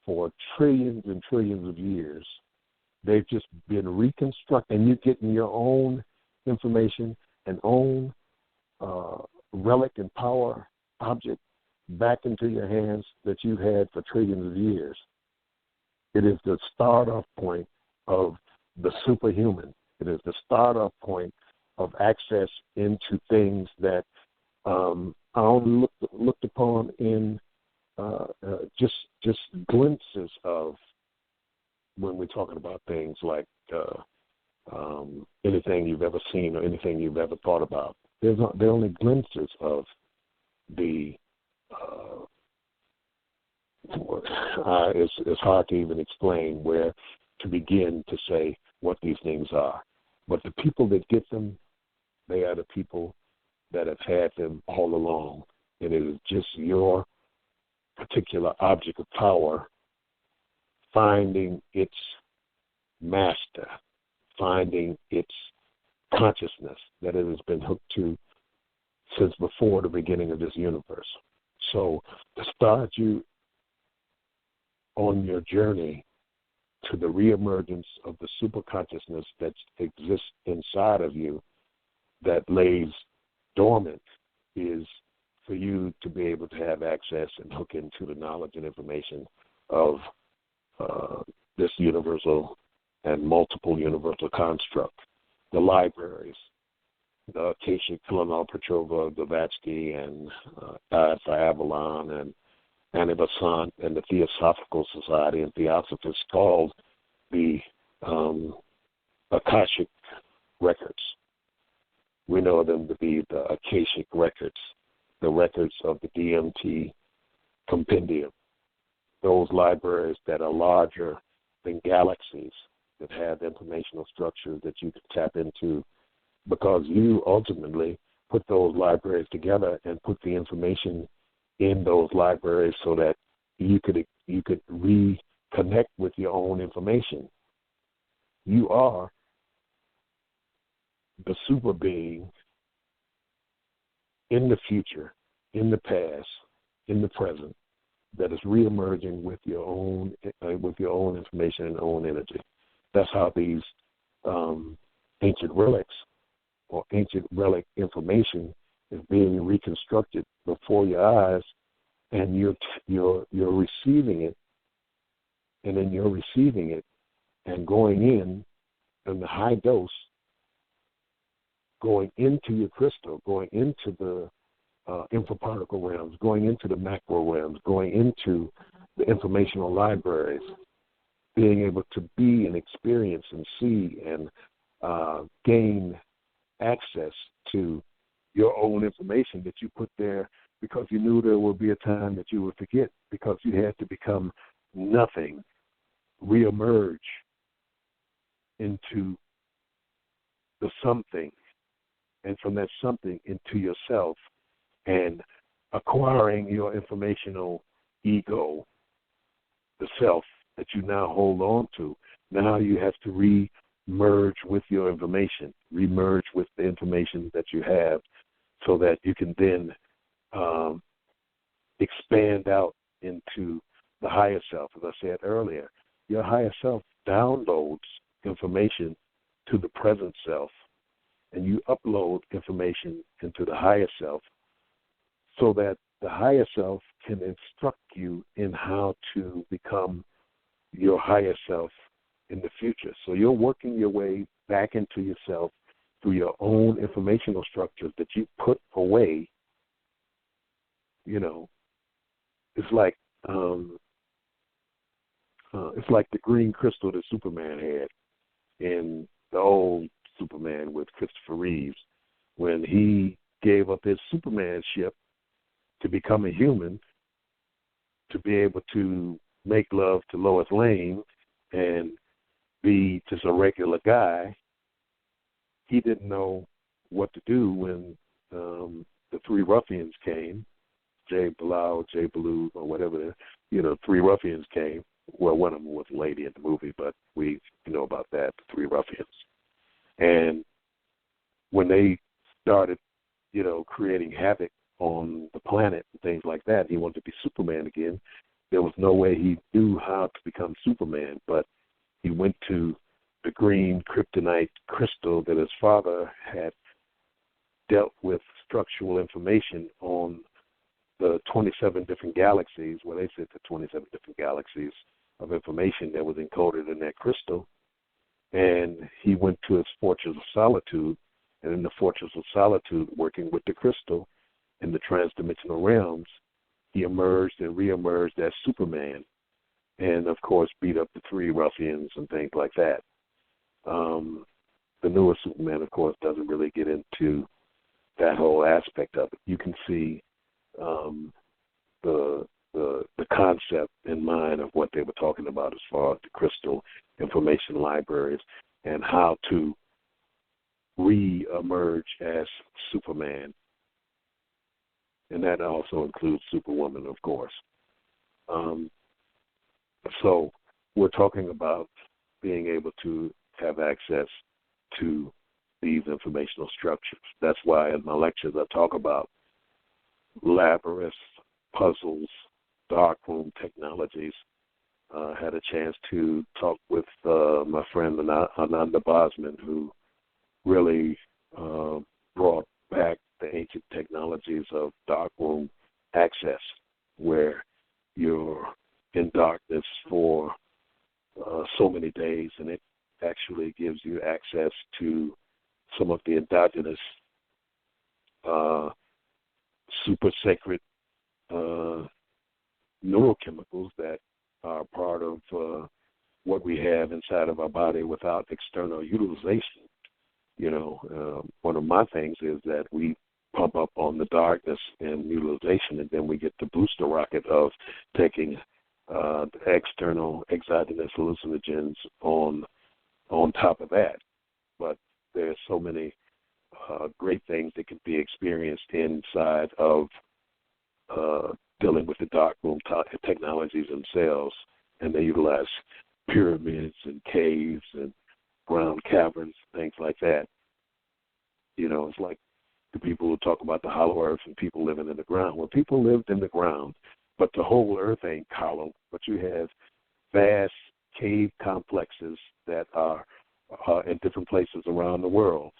for trillions and trillions of years. They've just been reconstructed, and you're getting your own information and own relic and power object back into your hands that you've had for trillions of years. It is the start-off point of the superhuman. It is the start-off point of access into things that I only looked upon in just glimpses of when we're talking about things like anything you've ever seen or anything you've ever thought about. They're only glimpses of the. It's hard to even explain where to begin to say what these things are. But the people that get them, they are the people that have had them all along. And it is just your particular object of power finding its master, finding its consciousness that it has been hooked to since before the beginning of this universe. So to start you on your journey to the reemergence of the superconsciousness that exists inside of you that lays dormant is for you to be able to have access and hook into the knowledge and information of this universal and multiple universal construct. The libraries, the Akashic, Kilindi, Petrova, Blavatsky, and Avalon, and Anibasant, and the Theosophical Society and Theosophists called the Akashic records. We know them to be the Akashic records, the records of the DMT compendium, those libraries that are larger than galaxies, that have informational structures that you can tap into, because you ultimately put those libraries together and put the information in those libraries so that you could reconnect with your own information. You are the super being in the future, in the past, in the present, that is reemerging with your own information and own energy. That's how these ancient relics or ancient relic information is being reconstructed before your eyes, and you're receiving it, and then you're receiving it and going in the high dose, going into your crystal, going into the infraparticle realms, going into the macro realms, going into the informational libraries, being able to be and experience and see and gain access to your own information that you put there because you knew there would be a time that you would forget, because you had to become nothing, reemerge into the something, and from that something into yourself, and acquiring your informational ego, the self that you now hold on to. Now you have to re-merge with your information, re-merge with the information that you have, so that you can then expand out into the higher self. As I said earlier, your higher self downloads information to the present self, and you upload information into the higher self so that the higher self can instruct you in how to become your higher self in the future. So you're working your way back into yourself through your own informational structures that you put away. You know, it's like the green crystal that Superman had in the old Superman with Christopher Reeves, when he gave up his Superman ship to become a human, to be able to make love to Lois Lane and be just a regular guy. He didn't know what to do when the three ruffians came, Jay Bilal, Jay Baloo, or whatever, three ruffians came. Well, one of them was a lady in the movie, but we know about that, the three ruffians. And when they started creating havoc on the planet and things like that. He wanted to be Superman again. There was no way he knew how to become Superman, but he went to the green kryptonite crystal that his father had dealt with structural information on the 27 different galaxies, well, they said the 27 different galaxies of information that was encoded in that crystal. And he went to his Fortress of Solitude, and in the Fortress of Solitude, working with the crystal in the transdimensional realms, he emerged and reemerged as Superman, and of course beat up the three ruffians and things like that. The newer Superman, of course, doesn't really get into that whole aspect of it. You can see the concept in mind of what they were talking about as far as the crystal information libraries and how to re-emerge as Superman. And that also includes Superwoman, of course. So we're talking about being able to have access to these informational structures. That's why in my lectures I talk about labyrinths, puzzles, darkroom technologies. Had a chance to talk with my friend Ananda Bosman, who really brought back the ancient technologies of darkroom access, where you're in darkness for so many days, and it actually gives you access to some of the endogenous super sacred neurochemicals that are part of what we have inside of our body without external utilization. One of my things is that we pump up on the darkness and utilization, and then we get the booster rocket of taking external exogenous hallucinogens on top of that. But there's so many great things that can be experienced inside of dealing with the darkroom technologies themselves, and they utilize pyramids and caves and ground caverns, things like that. It's like the people who talk about the hollow earth and people living in the ground. Well, people lived in the ground, but the whole earth ain't hollow, but you have vast cave complexes that are in different places around the world.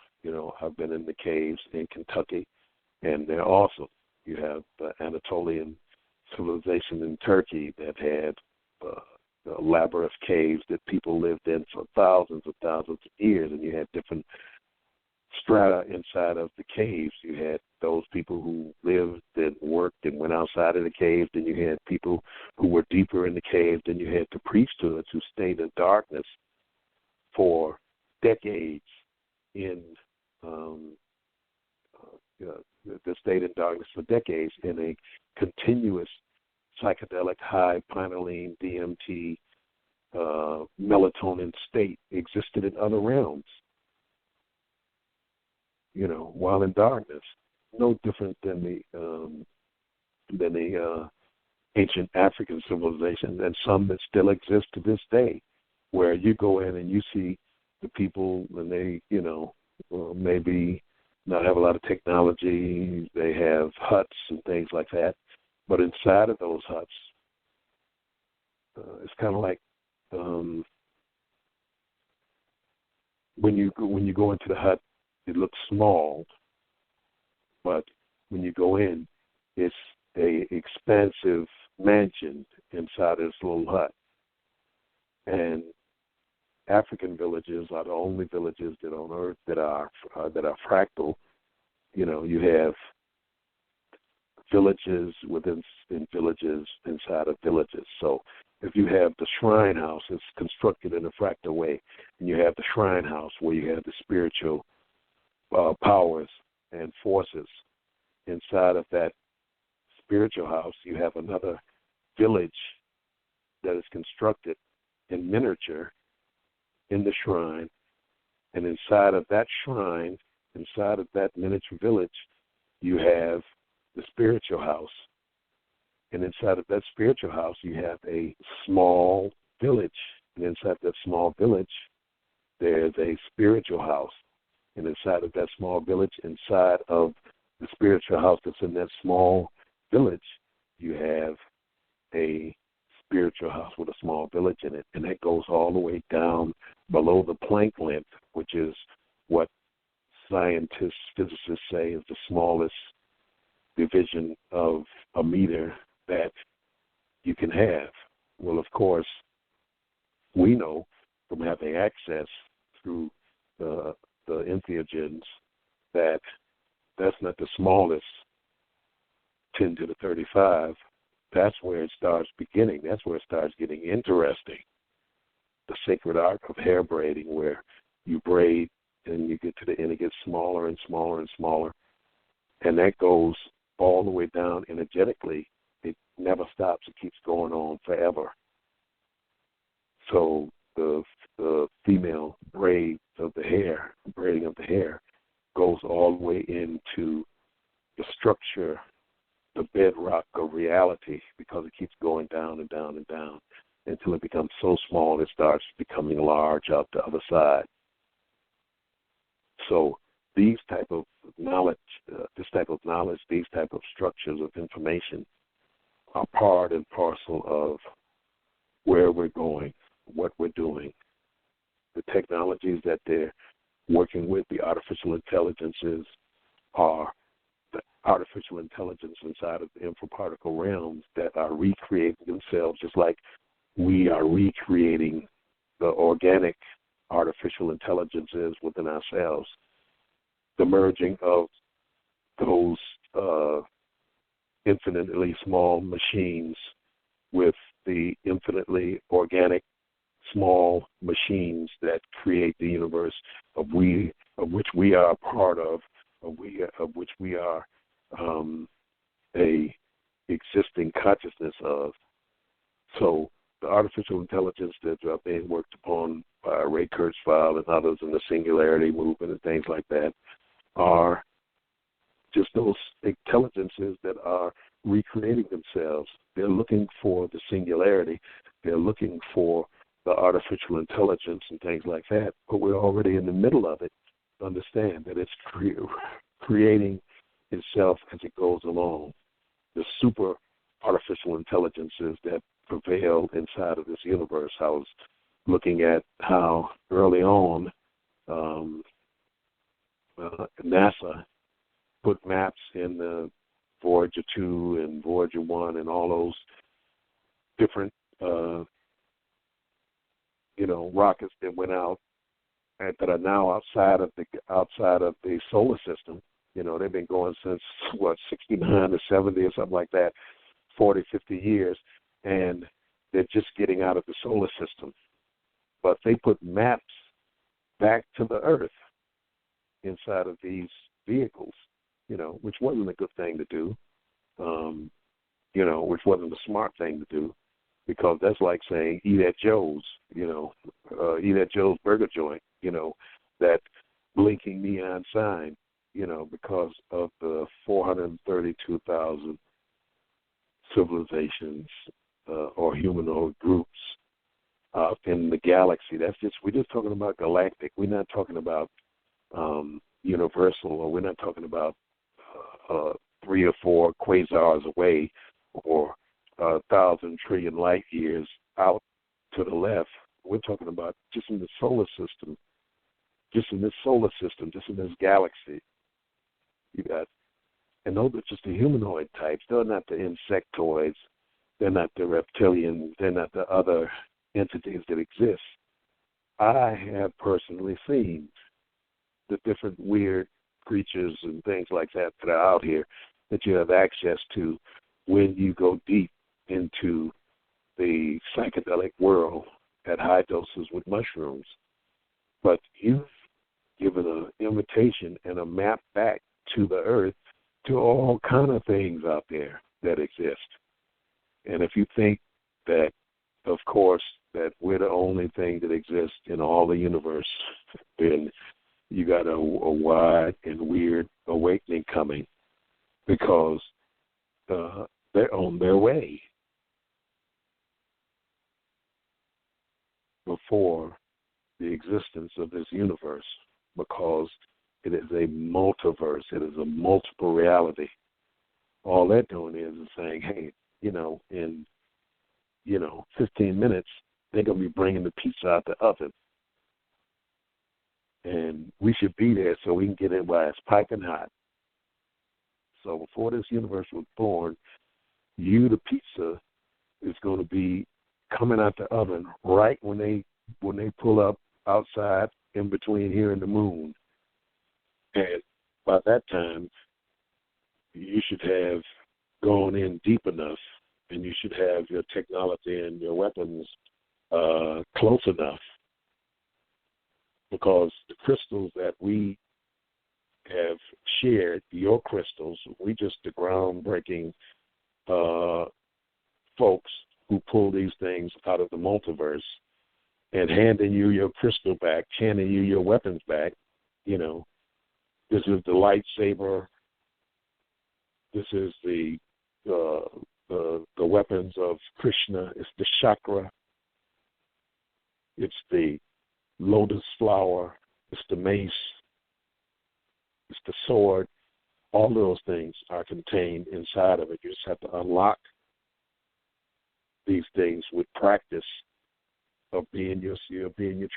I've been in the caves in Kentucky, and they're awesome. You have the Anatolian civilization in Turkey that had labyrinth caves that people lived in for thousands of years, and you had different strata inside of the caves. You had those people who lived and worked and went outside of the cave. Then you had people who were deeper in the cave. Then you had the priesthoods who stayed in darkness for decades in the stayed in darkness for decades in a continuous psychedelic high pinealine, DMT, melatonin state existed in other realms. While in darkness, no different than the ancient African civilization, and some that still exist to this day, where you go in and you see the people, and they, maybe not have a lot of technology. They have huts and things like that, but inside of those huts, it's kind of like when you go into the hut, it looks small, but when you go in, it's a expansive mansion inside this little hut. And African villages are the only villages that on Earth that are fractal. You have villages within villages inside of villages. So if you have the shrine house, it's constructed in a fractal way, and you have the shrine house where you have the spiritual powers and forces. Inside of that spiritual house, you have another village that is constructed in miniature in the shrine, and inside of that shrine, inside of that miniature village, you have the spiritual house, and inside of that spiritual house, you have a small village, and inside that small village, there's a spiritual house, and inside of that small village, inside of the spiritual house that's in that small village, you have a spiritual house with a small village in it, and that goes all the way down below the Planck length, which is what scientists, physicists say is the smallest division of a meter that you can have. Well, of course, we know from having access through the entheogens that that's not the smallest 10 to the 35. That's where it starts beginning. That's where it starts getting interesting. The sacred art of hair braiding, where you braid and you get to the end, it gets smaller and smaller and smaller. And that goes all the way down energetically. It never stops. It keeps going on forever. So the female braid of the hair, braiding of the hair, goes all the way into the structure, the bedrock of reality, because it keeps going down and down and down until it becomes so small it starts becoming large out the other side. So these type of knowledge, these type of structures of information are part and parcel of where we're going, what we're doing. The technologies that they're working with, the artificial intelligences, are the artificial intelligence inside of the infraparticle realms that are recreating themselves, just like we are recreating the organic artificial intelligences within ourselves. The merging of those infinitely small machines with the infinitely organic small machines that create the universe of which we are a part of which we are a existing consciousness of. So the artificial intelligence that are being worked upon by Ray Kurzweil and others in the singularity movement and things like that are just those intelligences that are recreating themselves. They're looking for the singularity. They're looking for the artificial intelligence and things like that. But we're already in the middle of it. Understand that it's creating itself as it goes along. The super artificial intelligences that prevail inside of this universe. I was looking at how early on NASA put maps in the Voyager 2 and Voyager 1 and all those different rockets that went out and that are now outside of the solar system. They've been going since 69 to 70 or something like that, 40, 50 years, and they're just getting out of the solar system. But they put maps back to the Earth inside of these vehicles, which wasn't a good thing to do, which wasn't a smart thing to do, because that's like saying eat at Joe's, eat at Joe's burger joint, that blinking neon sign, because of the 432,000 civilizations or humanoid groups in the galaxy. We're just talking about galactic. We're not talking about universal, or we're not talking about 3 or 4 quasars away or 1,000 trillion light years out to the left. We're talking about just in the solar system, just in this galaxy. You got, and those are just the humanoid types. They're not the insectoids. They're not the reptilians. They're not the other entities that exist. I have personally seen the different weird creatures and things like that that are out here that you have access to when you go deep into the psychedelic world at high doses with mushrooms. But you've given an invitation and a map back to the earth to all kind of things out there that exist. And if you think that, of course, that we're the only thing that exists in all the universe, then you got a wide and weird awakening coming, because they're on their way. Before the existence of this universe, because It is a multiverse. It is a multiple reality. All they're doing is saying, hey, in 15 minutes, they're going to be bringing the pizza out the oven. And we should be there so we can get in while it's piping hot. So before this universe was born, the pizza, is going to be coming out the oven right when they pull up outside in between here and the moon. And by that time, you should have gone in deep enough, and you should have your technology and your weapons close enough, because the crystals that we have shared, your crystals, we just the groundbreaking folks who pull these things out of the multiverse, and handing you your crystal back, handing you your weapons back. This is the lightsaber. This is the weapons of Krishna. It's the chakra. It's the lotus flower. It's the mace. It's the sword. All those things are contained inside of it. You just have to unlock these things with practice of being your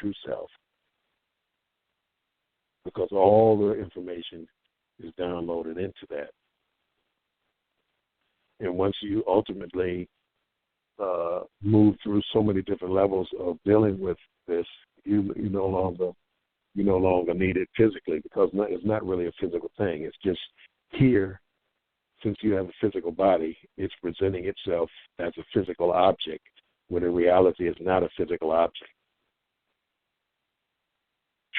true self. Because all the information is downloaded into that. And once you ultimately move through so many different levels of dealing with this, you no longer need it physically, because it's not really a physical thing. It's just here, since you have a physical body, it's presenting itself as a physical object, when in reality it's not a physical object.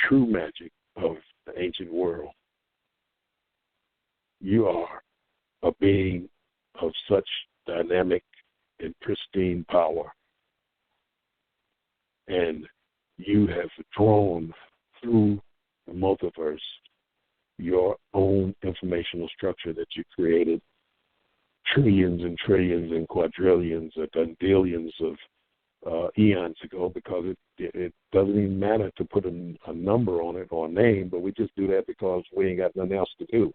True magic of the ancient world. You are a being of such dynamic and pristine power, and you have drawn through the multiverse your own informational structure that you created trillions and trillions and quadrillions or gazillions of eons ago, because it doesn't even matter to put a number on it or a name, but we just do that because we ain't got nothing else to do.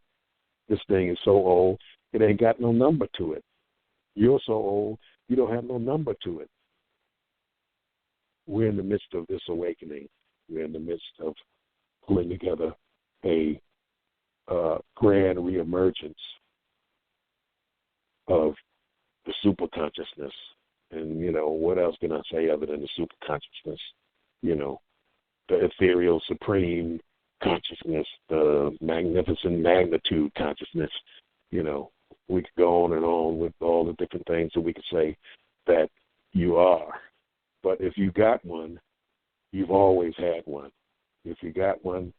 This thing is so old, it ain't got no number to it. You're so old, you don't have no number to it. We're in the midst of this awakening. We're in the midst of pulling together a grand reemergence of the superconsciousness. And, what else can I say other than the superconsciousness? The ethereal supreme consciousness, the magnificent magnitude consciousness. We could go on and on with all the different things that we could say that you are. But if you got one, you've always had one. If you got one,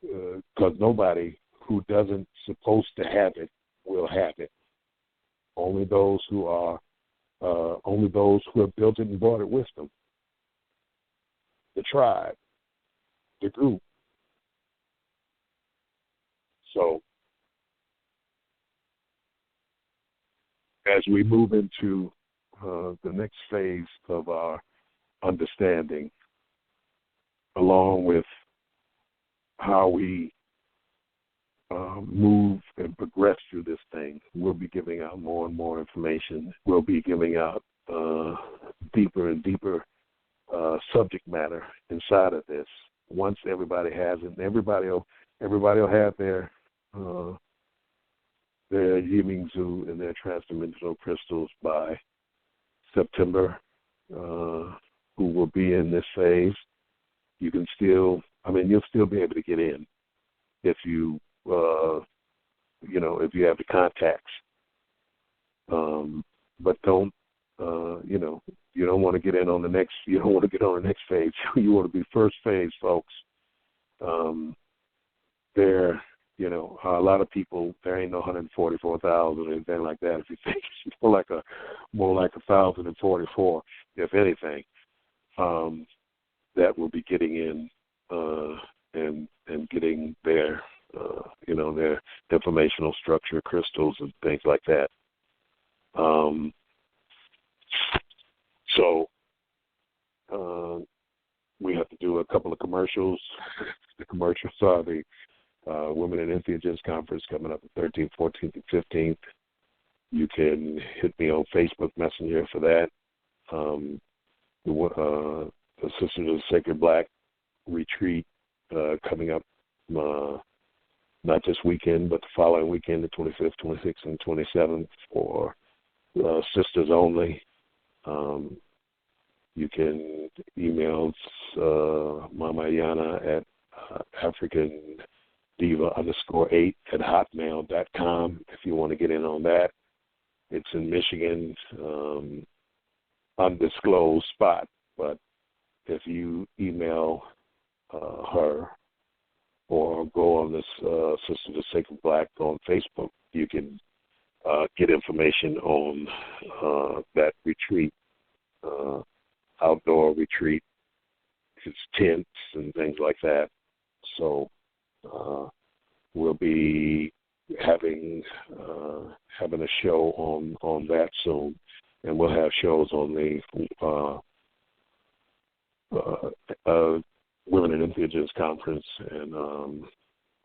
because nobody who doesn't supposed to have it will have it. Only those who have built it and brought it with them. The tribe, the group. So, as we move into the next phase of our understanding, along with how we move and progress through this thing, we'll be giving out more and more information. We'll be giving out deeper and deeper subject matter inside of this. Once everybody has it, everybody will have their Yiming-Zu and their transdimensional crystals by September, who will be in this phase. You can you'll still be able to get in if you, if you have the contacts. But don't, you don't want to get in on the next, you don't want to get on the next phase. You want to be first phase, folks. A lot of people, there ain't no 144,000 or anything like that. If you think it's more like 1,044, if anything, that will be getting in and getting their, their informational structure, crystals, and things like that. So we have to do a couple of commercials commercials are the Women in Entheogenic Conference coming up the 13th, 14th, and 15th. You can hit me on Facebook Messenger for that. The Sisters of the Sacred Black retreat coming up not this weekend, but the following weekend, the 25th, 26th, and 27th for sisters only. You can email Mama Yana at AfricanDiva_8@hotmail.com if you want to get in on that. It's in Michigan, undisclosed spot, but if you email her or go on this Sisters of Sacred Black on Facebook, you can get information on that retreat, outdoor retreat. It's tents and things like that. So we'll be having a show on that soon, and we'll have shows on the Women in Entheogenic Conference and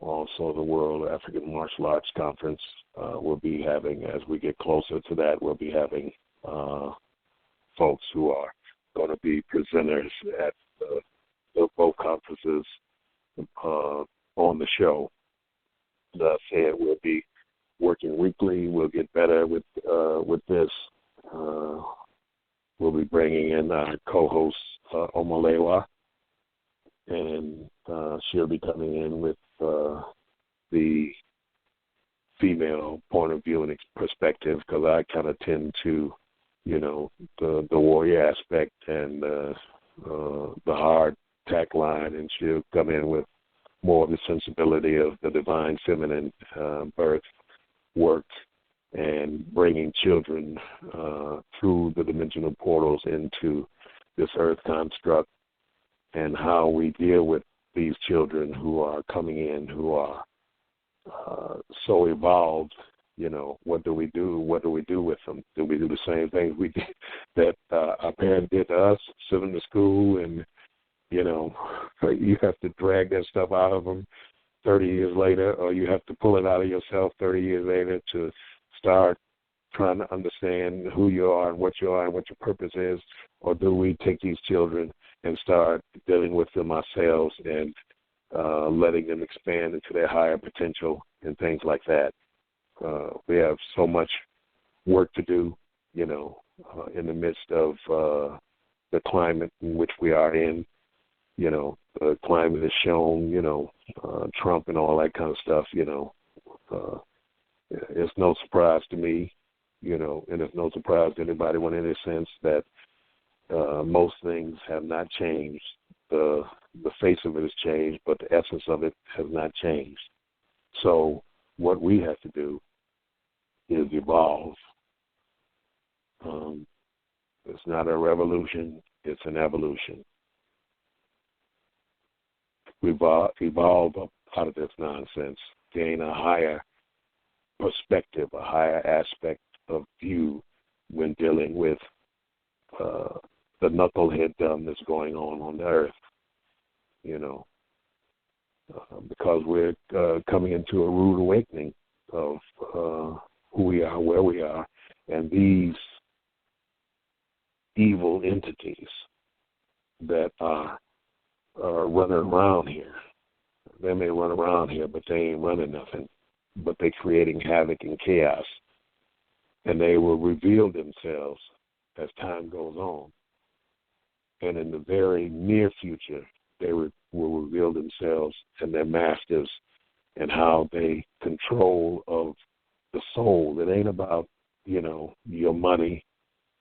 also the World African Martial Arts Conference. We'll be having, as we get closer to that, we'll be having folks who are going to be presenters at both conferences on the show. As I said, we'll be working weekly. We'll get better with this. We'll be bringing in our co-host, Omalewa, and she'll be coming in with the female point of view and perspective, because I kind of tend to, the warrior aspect and the hard tack line, and she'll come in with more of the sensibility of the divine feminine birth work and bringing children through the dimensional portals into this earth construct, and how we deal with these children who are coming in, who are so evolved. What do we do? What do we do with them? Do we do the same things we did that our parents did to us, send them to school, and you have to drag that stuff out of them 30 years later, or you have to pull it out of yourself 30 years later to start trying to understand who you are and what you are and what your purpose is? Or do we take these children and start dealing with them ourselves and letting them expand into their higher potential and things like that? We have so much work to do, in the midst of the climate in which we are in. The climate has shown, Trump and all that kind of stuff, it's no surprise to me, and it's no surprise to anybody in any sense that most things have not changed. The face of it has changed, but the essence of it has not changed. So what we have to do is evolve. It's not a revolution, it's an evolution. We evolve up out of this nonsense, gain a higher perspective, a higher aspect of view when dealing with the knuckleheaddom that's going on the earth, because we're coming into a rude awakening of who we are, where we are, and these evil entities that are running around here. They may run around here, but they ain't running nothing. But they're creating havoc and chaos. And they will reveal themselves as time goes on. And in the very near future, they will reveal themselves and their masters and how they control of the soul. It ain't about, your money.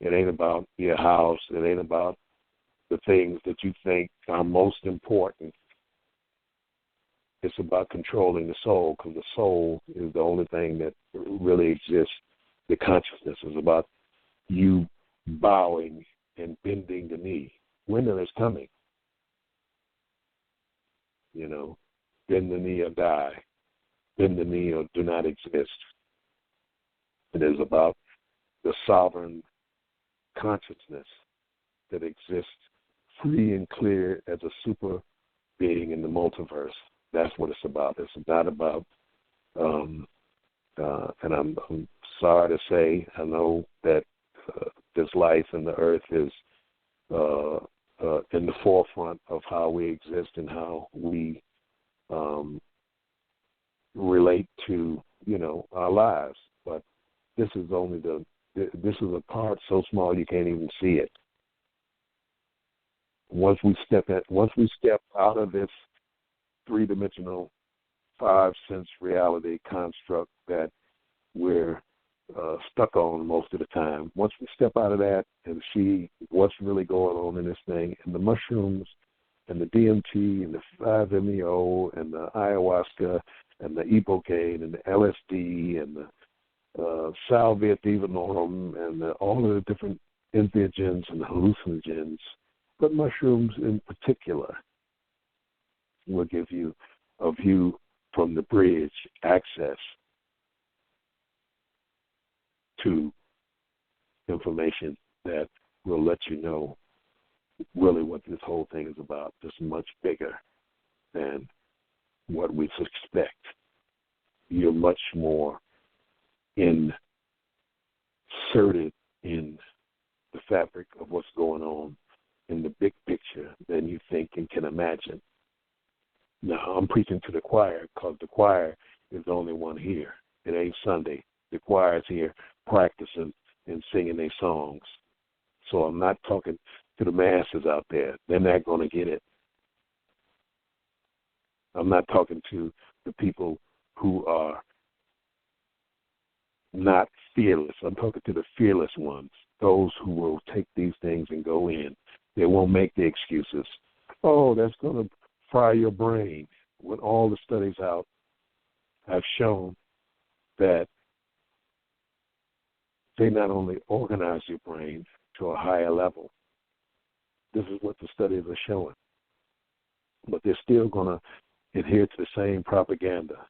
It ain't about your house. It ain't about the things that you think are most important. It's about controlling the soul, because the soul is the only thing that really exists. The consciousness is about you bowing and bending the knee. Winter is coming. Bend the knee or die. Bend the knee or do not exist. It is about the sovereign consciousness that exists free and clear as a super being in the multiverse, That's what it's about. It's not about, and I'm sorry to say, I know that this life and the earth is in the forefront of how we exist and how we relate to, our lives. But this is only this is a part so small you can't even see it. Once we step out of this three-dimensional, five-sense reality construct that we're stuck on most of the time, once we step out of that and see what's really going on in this thing, and the mushrooms and the DMT and the 5-MeO and the ayahuasca and the ibogaine and the LSD and the salvia divinorum and all of the different entheogens and hallucinogens, but mushrooms in particular will give you a view from the bridge, access to information that will let you know really what this whole thing is about. It's much bigger than what we suspect. You're much more inserted in the fabric of what's going on in the big picture than you think and can imagine. Now, I'm preaching to the choir because the choir is the only one here. It ain't Sunday. The choir is here practicing and singing their songs. So I'm not talking to the masses out there. They're not going to get it. I'm not talking to the people who are not fearless. I'm talking to the fearless ones, those who will take these things and go in. They won't make the excuses. Oh, that's going to fry your brain. When all the studies out have shown that they not only organize your brain to a higher level, this is what the studies are showing, but they're still going to adhere to the same propaganda,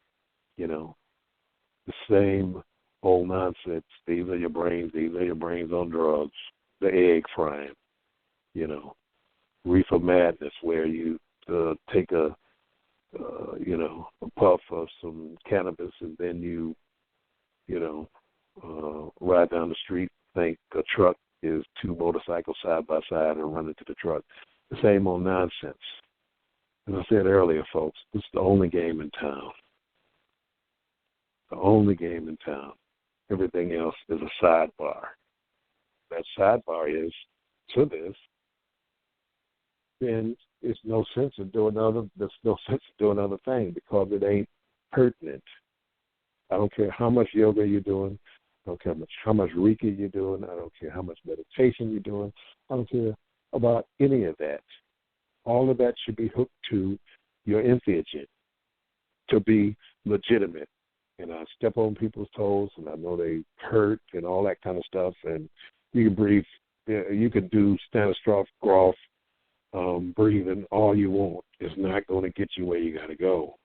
the same old nonsense. These are your brains on drugs, the egg frying, reefer madness, where you take a puff of some cannabis and then you ride down the street, think a truck is two motorcycles side by side and run into the truck. The same old nonsense. As I said earlier, folks, this is the only game in town. The only game in town. Everything else is a sidebar. That sidebar is to this, then there's no sense of doing another thing because it ain't pertinent. I don't care how much yoga you're doing. I don't care how much Reiki you're doing. I don't care how much meditation you're doing. I don't care about any of that. All of that should be hooked to your entheogen to be legitimate. And I step on people's toes, and I know they hurt and all that kind of stuff. And you can breathe. You can do Stanislav Grof breathing all you want. It's not going to get you where you got to go.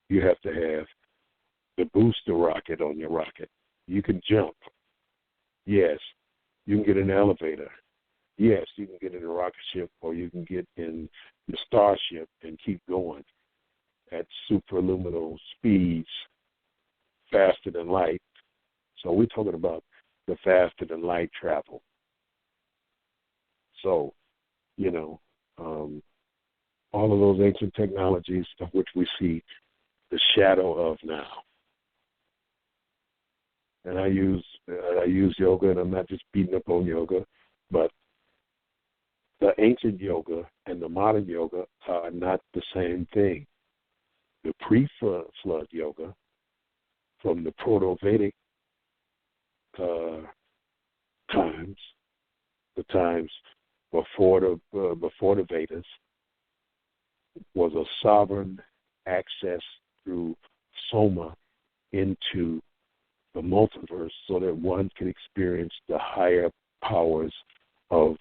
You have to have the booster rocket on your rocket. You can jump. Yes. You can get in an elevator. Yes, you can get in a rocket ship, or you can get in the starship and keep going at superluminal speeds, faster than light. So we're talking about the faster than light travel. So, all of those ancient technologies of which we see the shadow of now. And I use yoga, and I'm not just beating up on yoga, but the ancient yoga and the modern yoga are not the same thing. The pre-flood yoga from the Proto-Vedic times, the times before the Vedas, was a sovereign access through soma into the multiverse so that one can experience the higher powers of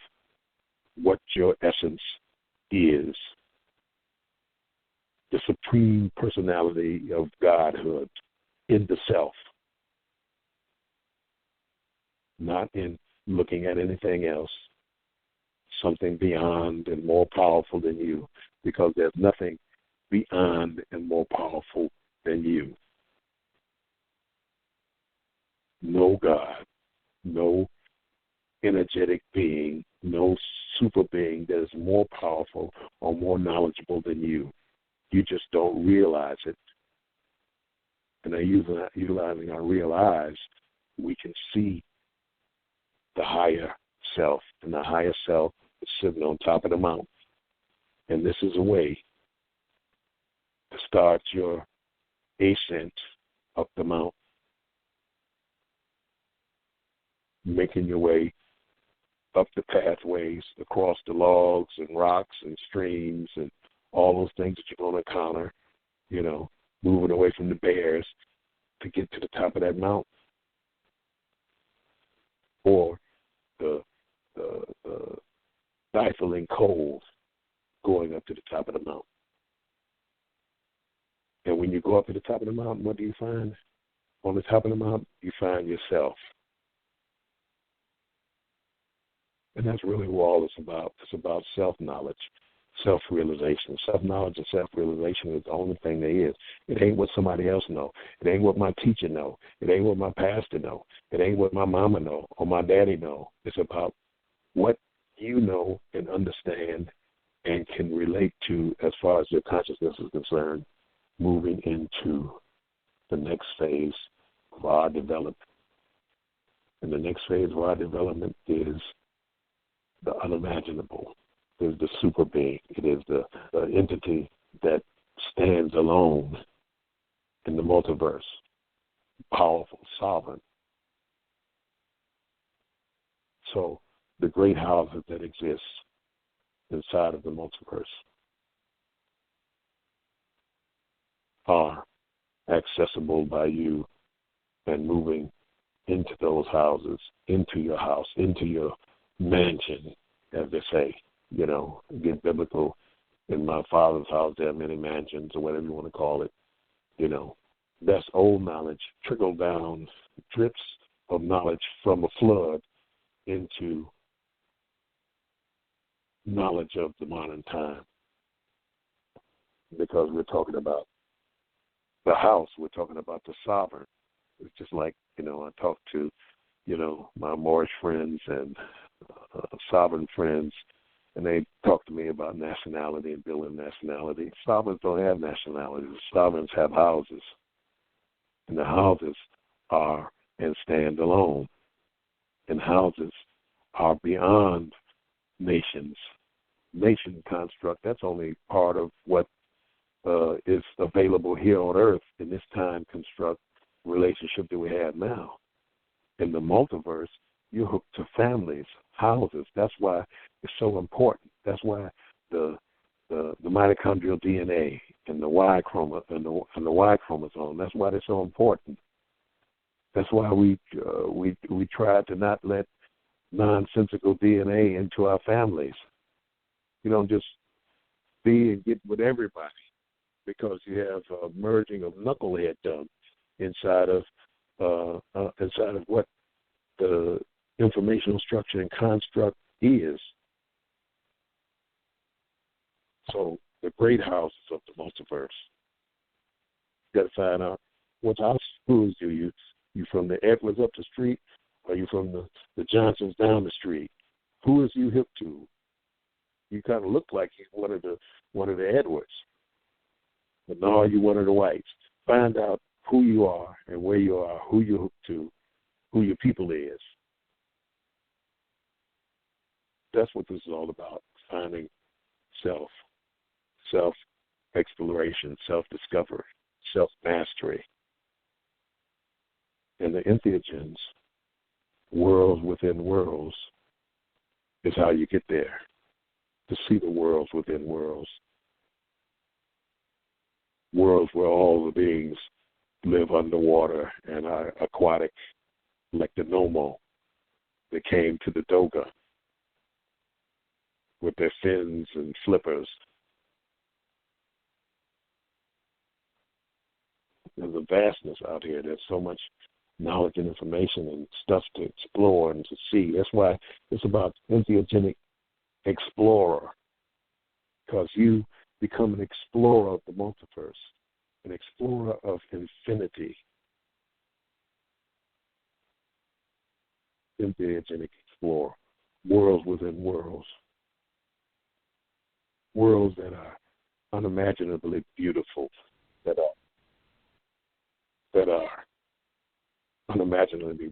what your essence is, the supreme personality of Godhood in the self, not in looking at anything else. something beyond and more powerful than you, because there's nothing beyond and more powerful than you. No God, no energetic being, no super being that is more powerful or more knowledgeable than you. You just don't realize it. And utilizing our real eyes, we can see the higher self, and the higher self is sitting on top of the mountain. And this is a way to start your ascent up the mountain, making your way up the pathways, across the logs and rocks and streams and all those things that you're going to encounter, moving away from the bears to get to the top of that mountain. Or the stifling cold going up to the top of the mountain. And when you go up to the top of the mountain, what do you find? On the top of the mountain, you find yourself. And that's really what all it's about. It's about self-knowledge, self-realization. Self-knowledge and self-realization is the only thing there is. It ain't what somebody else know. It ain't what my teacher know. It ain't what my pastor know. It ain't what my mama know or my daddy know. It's about what you know and understand and can relate to as far as your consciousness is concerned, moving into the next phase of our development. And the next phase of our development is the unimaginable. It is the super being. It is the entity that stands alone in the multiverse, powerful, sovereign. So the great houses that exist inside of the multiverse are accessible by you, and moving into those houses, into your house, into your mansion, as they say. Get biblical. In my father's house, there are many mansions, or whatever you want to call it. That's old knowledge, trickle down, drips of knowledge from a flood into knowledge of the modern time. Because we're talking about the house, we're talking about the sovereign. It's just like, I talk to, my Moorish friends and sovereign friends, and they talk to me about nationality and building nationality. Sovereigns don't have nationalities. Sovereigns have houses. And the houses are and stand alone. And houses are beyond nations. Nation construct, that's only part of what is available here on earth in this time construct relationship that we have now. In the multiverse, you're hooked to families, houses. That's why it's so important. That's why the mitochondrial DNA and the Y chromosome. That's why they're so important. That's why we try to not let nonsensical DNA into our families. You don't just be and get with everybody because you have a merging of knuckleheaddom inside of what the informational structure and construct is. So the great houses of the multiverse. You got to find out what house schools do you. You from the Edwards up the street, or you from the Johnsons down the street? Who is you hip to? You kind of look like you one of the Edwards, but no, you one of the Whites. Find out who you are and where you are, who you're hooked to, who your people is. That's what this is all about, finding self-exploration, self-discovery, self-mastery. And the entheogens, worlds within worlds, is how you get there, to see the worlds within worlds. Worlds where all the beings live underwater and are aquatic, like the Nomo that came to the Doga with their fins and flippers. There's a vastness out here. There's so much knowledge and information and stuff to explore and to see. That's why it's about entheogenic explorer, because you become an explorer of the multiverse, an explorer of infinity. Entheogenic explorer, worlds within worlds, worlds that are unimaginably beautiful, that are unimaginably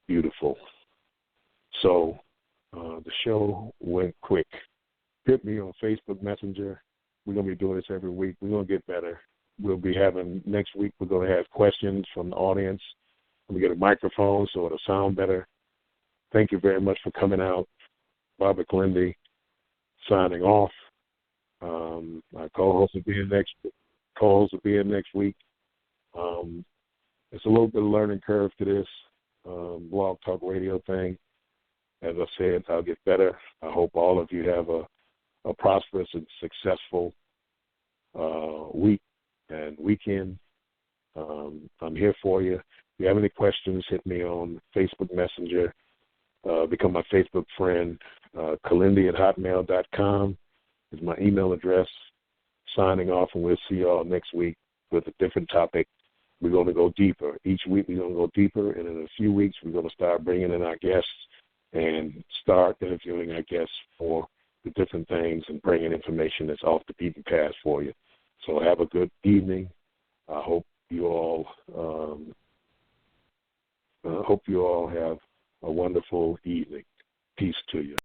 beautiful. So the show went quick. Hit me on Facebook Messenger. We're going to be doing this every week. We're going to get better. We'll be having, next week, we're going to have questions from the audience. We get a microphone so it'll sound better. Thank you very much for coming out. Robert Kilindi signing off. My co-host will be in next week. It's a little bit of learning curve to this blog talk radio thing. As I said, I'll get better. I hope all of you have a prosperous and successful week and weekend. I'm here for you. If you have any questions, hit me on Facebook Messenger. Become my Facebook friend. Kilindi@hotmail.com is my email address. Signing off, and we'll see you all next week with a different topic. We're going to go deeper. Each week we're going to go deeper, and in a few weeks we're going to start bringing in our guests and start interviewing our guests for the different things and bringing information that's off the beaten path for you. So have a good evening. I hope you all have a wonderful evening. Peace to you.